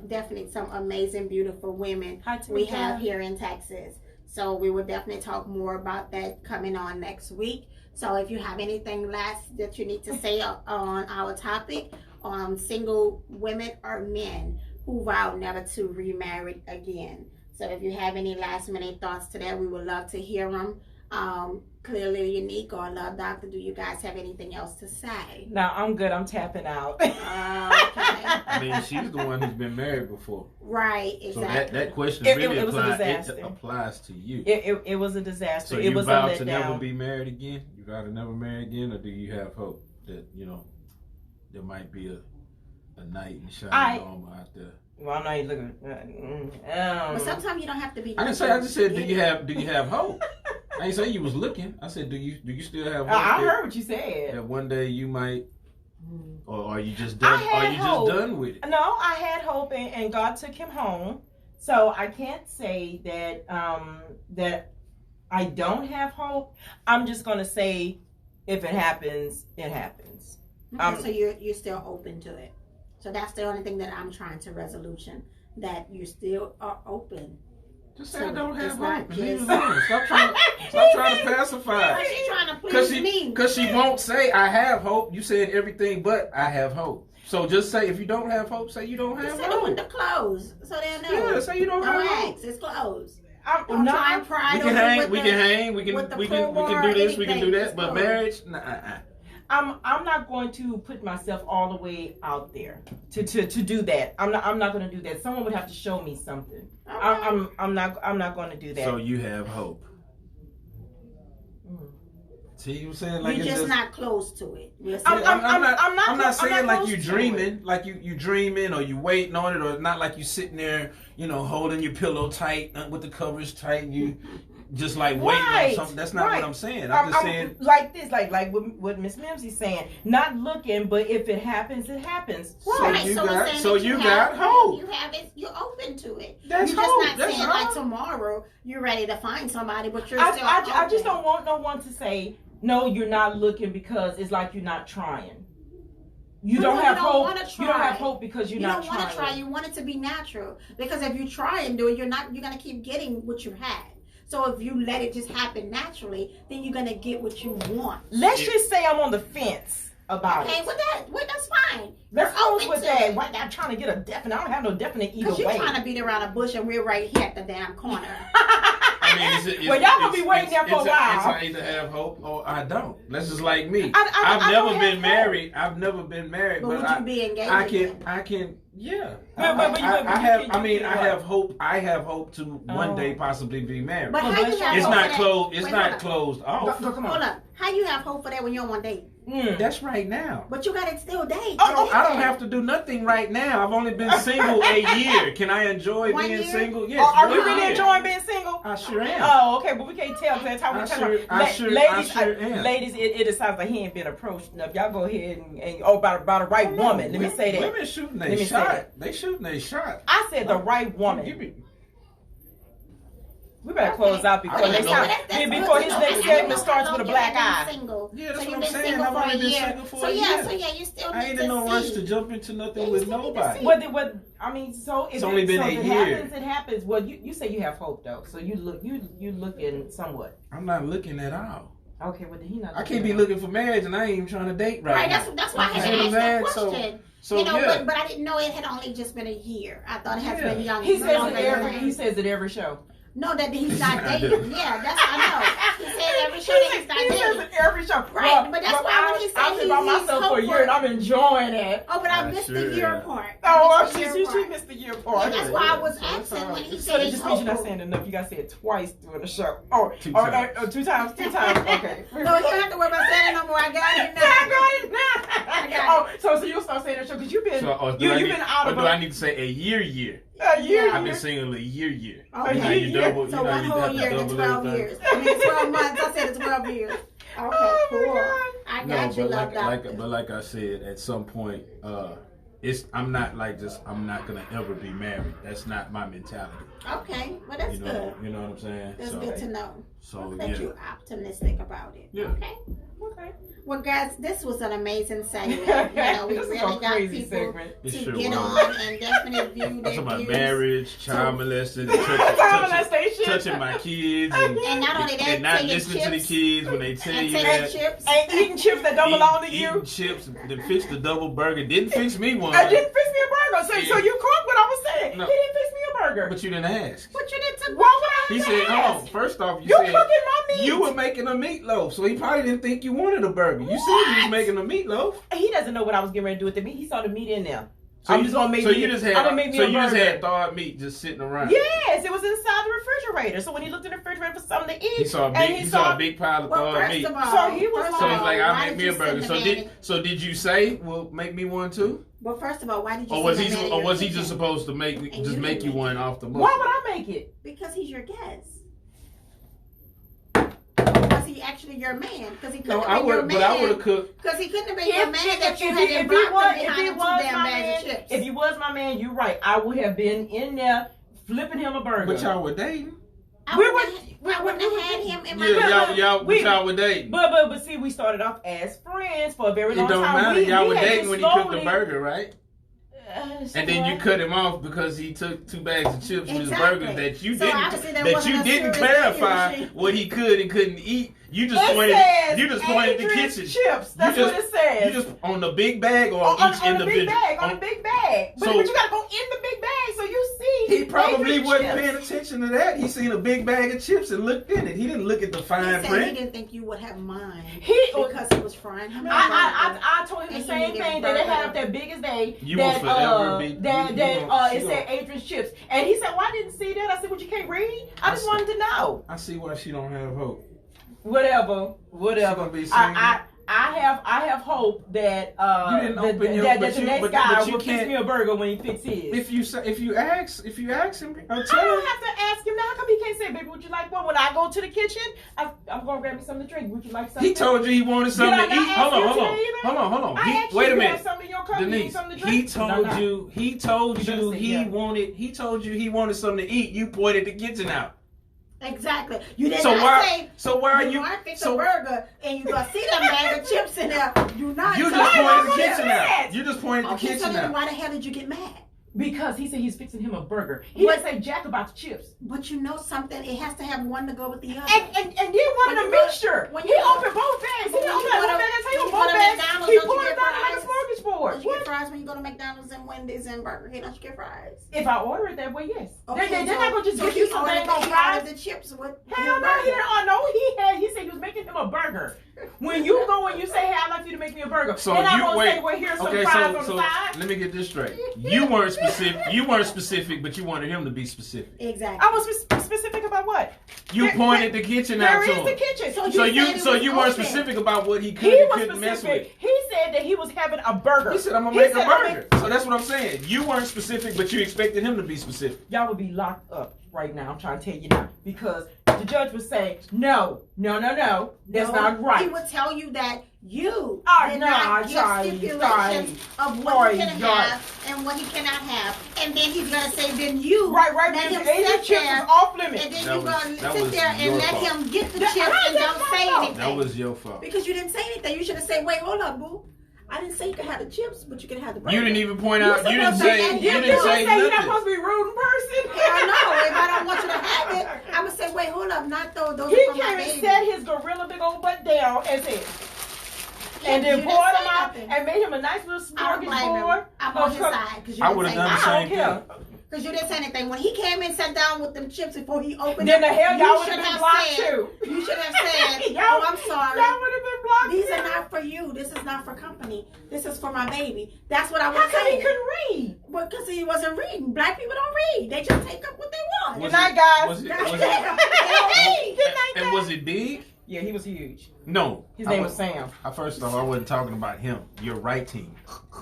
definitely some amazing, beautiful women we have here in Texas. So we will definitely talk more about that coming on next week. So if you have anything last that you need to say on our topic on single women or men who vow never to remarry again. So if you have any last minute thoughts to that, we would love to hear them. Clearly Unique or Love Doctor, do you guys have anything else to say? No, I'm good. I'm tapping out. Okay. I mean, she's the one who's been married before. Right, So exactly. that question It really was a disaster. applies to you. It was a disaster. So It you was vow a to never letdown. be married again? You vow to never marry again? Or do you have hope that, there might be a knight in shining armor out there? Well, I'm not even looking. But sometimes you don't have to be. I just said, do you have hope? I ain't say you was looking. I said, do you still have hope? I that- heard what you said. that one day you might, or are you just done? I had Are you hope. just done with it? No, I had hope, and God took him home. So I can't say that that I don't have hope. I'm just gonna say, if it happens, it happens. Okay, so you're still open to it. So that's the only thing that I'm trying to resolution, that you still are open Just say I don't have It's not hope. and leave it just- alone. Stop trying to pacify. But she's trying to Cause please me. cause she won't say I have hope. You said everything but I have hope. So just say if you don't have hope, say you don't have Just say the hope. window closed, so they'll know. Yeah, say you don't Don't have hope. ask. It's closed. I'm Don't not. try and pry We over can hang, with we the- can hang, we with the can we can crowbar do or this, we can do anything. that. It's But closed. marriage, nah. I'm not going to put myself all the way out there to do that. I'm not going to do that. Someone would have to show me something. I'm not going to do that. So you have hope. Mm. See, you were saying like You're it's just not close to it. We're I'm I'm not saying like close you to dreaming, like you dreaming or you waiting on it, or not like you sitting there, holding your pillow tight with the covers tight. You just like waiting on Right, something. That's not right. what I'm saying. I'm just saying. like this, like what Miss Mimsey's saying. Not looking, but if it happens, it happens. Right, you so got- we're saying so that you have got hope. You have it. You're open to it. That's you're just hope. not That's saying all. like tomorrow you're ready to find somebody, but you're I still. just open. don't want no one to say no. You're not looking because it's like you're not trying. You No, don't have you don't hope. wanna You don't have try. hope because you're You not don't want to try. trying. You want it to be natural because if you try and do it, you're gonna keep getting what you had. So if you let it just happen naturally, then you're gonna get what you want. Let's just say I'm on the fence about Okay, it. with that, that's fine. Let's You're go open with to that. it. Why not trying to get a definite? I don't have no definite either Because you're way. trying to beat around a bush and we're right here at the damn corner. I mean, Well, y'all gonna be waiting there for a while. I either have hope or I don't. That's just like me. I I've don't never have been hope. married. I've never been married, But but would you be engaged? I can, yeah. But you I have. I mean, can I what? have hope. I have hope to one Oh. day possibly be married. But Well, how bless you you. have It's hope not for that? closed. It's Wait, not hold up. closed off. Go, come on. Hold up. How you have hope for that when you're on one date? That's right now. But you gotta still date. Oh, I don't have to do nothing right now. I've only been single a year. Can I enjoy 1 being year? single? Yes. Are we 1 really year. enjoying being single? I sure am. Oh, okay, but we can't tell because that's how we I tell sure- them. I sure am. Ladies, it sounds like he ain't been approached enough. Y'all go ahead and about a right woman. Let me say that. Women shooting Let a me say shot. that. They shooting a shot. I said the right woman. Give me- We better close out before Okay, next no, time. That's Before good his to next know. segment I starts know with a you black have eye. been single. Yeah, that's So what you've I'm been saying. single I've for only a been year. single for So a year. you still I need ain't to in no see. rush to jump into nothing Yeah, with you still need to nobody. see. What I mean, so if It's only been so a if it year. happens, it happens. Well, you say you have hope though, so you looking somewhat. I'm not looking at all. Okay, well then he not. I can't be looking for marriage and I ain't even trying to date right Right, now. that's why I You had see to what ask I'm that saying? question. So You know, yeah. but I didn't know it had only just been a year. I thought it had been young. He says longer it than every. that. He says it every show. No, that he's not I dating. do. Yeah, that's I know. He said every show that he's not He says dating. it every show. Right, but that's why when he said I've been by he's myself for a year and I'm enjoying it. Oh, but I I missed sure the year am. part. Oh, I missed the year she part. missed the year Yeah, part. that's why I was So it's asking all when he right. So said that he's just means you're not hopeful. saying enough. You gotta say it twice during the show. Or Two or, times. or two times. Okay. No, you don't have to worry about saying it no more. I got it now. I got it now. got it. Oh, so you'll start saying that show because you've been So, you've been out of do I need to say a year? a year. I've been single a year. Okay. Now you double. So you know, one you whole have to year to double 12 everything. years. I mean, 12 months. I said it's 12 years. Okay, Oh, my cool. God. I No, got you, but love doctor. like I said, at some point, I'm not gonna ever be married. That's not my mentality. Okay, well, that's You good. know, you know what I'm saying? That's So, good to know. so That yeah. you're optimistic about it. Yeah. Okay. Okay. Well, guys, this was an amazing segment. You know, we This is really a got crazy people segment. It to sure get was. on and definitely view I'm their talking about views. marriage, child molested, Time molestation. touching my kids, and, And not only that, and not taking listening to the chips kids when they tell and you taking that. chips. And eating chips that don't belong to Eating you. chips, then fix the double burger. Didn't fix me one. I didn't fix me a burger. So you caught what I was saying. No. He didn't fix me a burger. But you didn't ask. What you did to Why would I He have said, to hold on. ask? First off, you You said cooking my meat. you were making a meatloaf, so he probably didn't think you wanted a burger. You said you was making a meatloaf. He doesn't know what I was getting ready to do with the meat. He saw the meat in there. So I'm you just gonna make so me. you just I'm had gonna make me so a you just burger. had thawed meat just sitting around. Yes, it was inside the refrigerator. So when he looked in the refrigerator for something to eat, He saw a and big he saw a big pile of Well, thawed first meat. of all, So he was first So of he's all, like, why I'll make did me you a burger. send the man- So did you say, well, make me one too? Well, first of all, why did you Or was send he the man in or your was he kitchen? just supposed to make And just you make you didn't one off the why muscle? would I make it? Because he's your guest. Or was he actually your man? Because he couldn't No, have I been your would, but I would have man. cooked. Because he couldn't have been your man that you had been blocked behind them two damn bags of chips. if he was my man, you're right. I would have been in there flipping him a burger. But y'all were dating. I we wouldn't have had him in my Yeah, We- y'all were dating. But see, we started off as friends for a very It long don't time. matter. We y'all were had dating to when he cooked the slowly- burger, right? And then you cut him off because he took 2 bags of chips from his Exactly. burgers that you So didn't obviously that that wasn't you a didn't serious clarify issue. what he could and couldn't eat. You just It pointed says you just pointed the Adrian's kitchen. chips. That's you what it says. You just on the big bag or on each on the individual. big bag, on the big bag. But, So- but you gotta go in the big bag so you see. He probably Adrian's wasn't chips. paying attention to that. He seen a big bag of chips and looked in it. He didn't look at the He fine said he print. didn't think you would have mind He- because he was frying him. I told him the And same you needed thing that they had burger. up there big as day. You will that forever be- it she said Adrian's chips, and he said, "Well, I didn't see that." I said, "Well, you can't read." I just wanted to know. I see why she don't have hope. Whatever. She gonna be I have hope that You didn't open your- that but the you- next but guy you will fix can't- me a burger when he fix his. If you ask him, or I tell him. don't have to ask him now. How come he can't say, "Baby, would you like one?" When I go to the kitchen, I'm gonna grab me something to drink. Would you like something? He told you he wanted something Did to I eat. not Hold ask on. you today either? Hold on. I asked Wait you a to have minute. something in your cup. You need Denise, something to drink. he told No. you he You better say yeah. told you he wanted something to eat. You pointed the kitchen out. Exactly. You did So not why say so why are you you want to fix so a burger and you gonna see them bag of chips in there. You not. you tell just me pointed the what it kitchen is. out. You just pointed the Okay, so kitchen then out. why the hell did you get mad? Because he said he's fixing him a burger. He What? didn't say jack about the chips. But you know something, it has to have one to go with the other. And then wanted When a you go- mixture. when He you go- opened both bags. He when didn't you open go one to- bag at a when table, you go both to bags. McDonald's, He don't you poured get it down like a fries? smorgasbord. Don't you get fries when you go to McDonald's and Wendy's and Burger King? Don't you get fries? If I order it that way, yes. Okay, they're not gonna just so give he you some ordered dang on he fries. ordered the chips with Hell no, he didn't. Oh, no, he said he was making him a burger. When you go and you say, "Hey, I'd like you to make me a burger," So then I'm you gonna wait. say, "Well, here's some Okay, fries on the so side." let me get this straight. You weren't specific, but you wanted him to be specific. Exactly. I was specific about what? You There- pointed the kitchen out There to is him. the kitchen. So So said you it so was you weren't open. specific about what he could He and was couldn't mess with. specific. He said that he was having a burger. He said, "I'm gonna He make a said, "I'm burger." So that's what I'm saying. You weren't specific, but you expected him to be specific. Y'all would be locked up right now. I'm trying to tell you now. Because the judge would say, no, that's No, not right. He would tell you that you Oh, did no, not give sorry, stipulations of what sorry, he can sorry. have and what he cannot have. And then he's going to say, then you Right, let him because Asian sit chips there. is off limits. And then That you're was- going to that sit was there and your let fault. him get the That- chips how and is that don't my say fault? anything. That was your fault. Because you didn't say anything. You should have said, wait, hold up, boo. I didn't say you could have the chips, but you can have the burger. You didn't even point You out. You didn't supposed to say. say- You you didn't say you're not nothing. supposed to be rude in person. Hell no. If I don't want you to have it, I would say, wait, hold up. Not those. Those He are for my came baby. and set his gorilla big old butt down and said, and You then didn't poured say him out nothing. and made him a nice little I don't blame him. smorgasbord. I'm on his of- side because you I didn't would say have done the nothing. I same don't care. thing. Because you didn't say anything. When he came and sat down with them chips before he opened Then it, the hell you y'all would should have been have blocked said, too. You should have said, Y'all- oh, I'm sorry. Y'all would have been blocked These too. are not for you. This is not for company. This is for my baby. That's what I How was come he saying. couldn't read? Well, because he wasn't reading. Black people don't read. They just take up what they want. Was Good night, it- guys. was it- Goddamn. was They it- don't read. Good night, And guys. was it big? Yeah, he was huge. No. His name was Sam. First off, I wasn't talking about him. Your right team.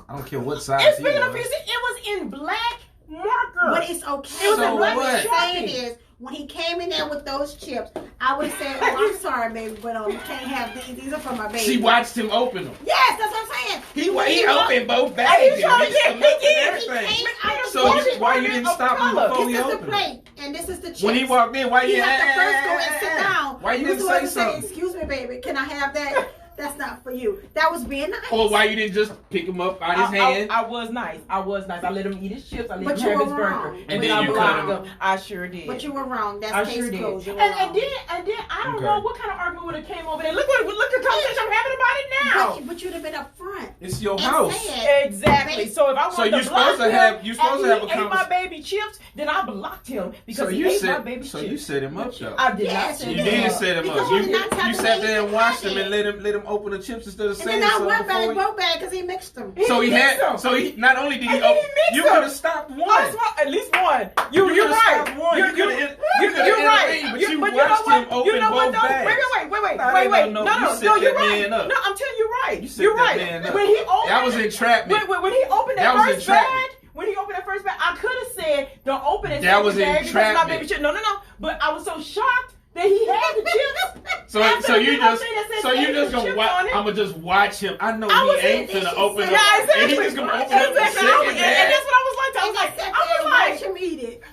I don't care what size And he speaking of was. music, it was in black marker. But it's okay. It was So what I'm what? saying is, when he came in there with those chips, I would have said, oh, I'm sorry, baby, but you can't have these. These are for my baby. She watched him open them. Yes, that's what I'm saying. He opened both He bags and showed mixed you, them he up and did. everything. He came So out you- why you didn't stop him before we This is the opened them? plate, and this is the chips. When he walked in, why He you had to first go and sit down. Why you You're didn't supposed say to something? Excuse me, baby. Can I have that? That's not for you. That was being nice. Or why you didn't just pick him up out his hand? I was nice. I let him eat his chips. I let But him you have were his burger. wrong. And When then I you blocked cut him. him, I sure did. But you were wrong. That's I case sure did. closed. You And were wrong. then I don't Okay. know what kind of argument would have came over there. Look the conversation I'm having about it now. But you'd have been up front. It's your and house. said, Exactly. So if I wanted So to you're block supposed to him have- you're supposed and to have a he ate my convers- baby chips, then I blocked him because So he you ate my set. baby So chips. you set him up though. I did not Yes, set You you him did up. set him Because up. you did not tell You the sat way there you and watched him cut and let him open the chips instead of And saying then not something one bag, before both bag, because he mixed them. he. So he mixed them. had. So he not only did he And then he open. mixed You them. could have stopped one. At least one. You're could've right. stopped one. You You're could've- you could've you're right. intervened, but you but watched him open you know what, both though? bags. Wait. Nah, Wait. they don't know. No, You set you're that right. man up. No, I'm telling you right. You set You're that right. man up. When he opened That was entrapment. when he opened That that was first bag, entrapment. when he opened that first bag, I could have said, "Don't open it." That was bag because my entrapment. baby shit. No. But I was so shocked that he had the chips. So After you the little just thing that says so you Asian just gonna chips watch. on it. I'ma just watch him. I know I was he ain't in- finna open Yeah, up. exactly. And he just gonna open up the Exactly. second And bag. that's what I was like. I And was I like, sat there and watched him eat it.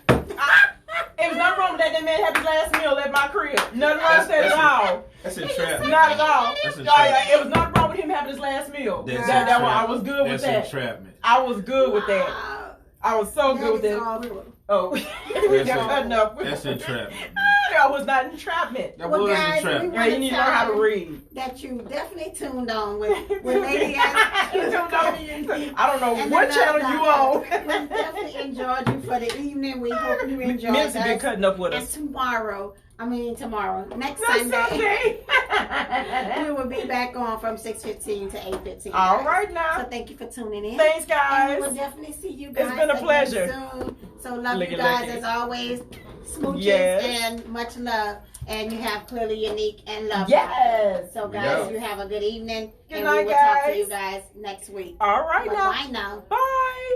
it was nothing wrong with that. That man had his last meal at my crib. Nothing wrong with that at all. That's entrapment. Not at all. That's a Yeah, trap. it was nothing wrong with him having his last meal. That's That a one, I trap. was good with That's that. that. entrapment. I was good with that. Wow. I was so That good with is that. awful. Oh, we got cutting up. That's entrapment. That was not entrapment. That Well, was guys, entrapment. Now you need to learn how to read. That you definitely tuned on with Lady Ask. I don't know And what the channel Love you Doctor. on. We definitely enjoyed you for the evening. We hope you enjoyed Mincy been us. cutting up with And us. next That's Sunday, okay. we will be back on from 6:15 to 8:15. All guys. right So now. thank you for tuning in. Thanks, And guys. we will definitely see you guys. It's been a again pleasure. Soon. So love Licky, you guys licky. as always. Smooches Yes. and much love. And you have Clearly Unique and Love. Yes. So guys, Yeah. you have a good evening. Good and night, we will talk to guys. you guys next week. All right now. Bye now. Bye.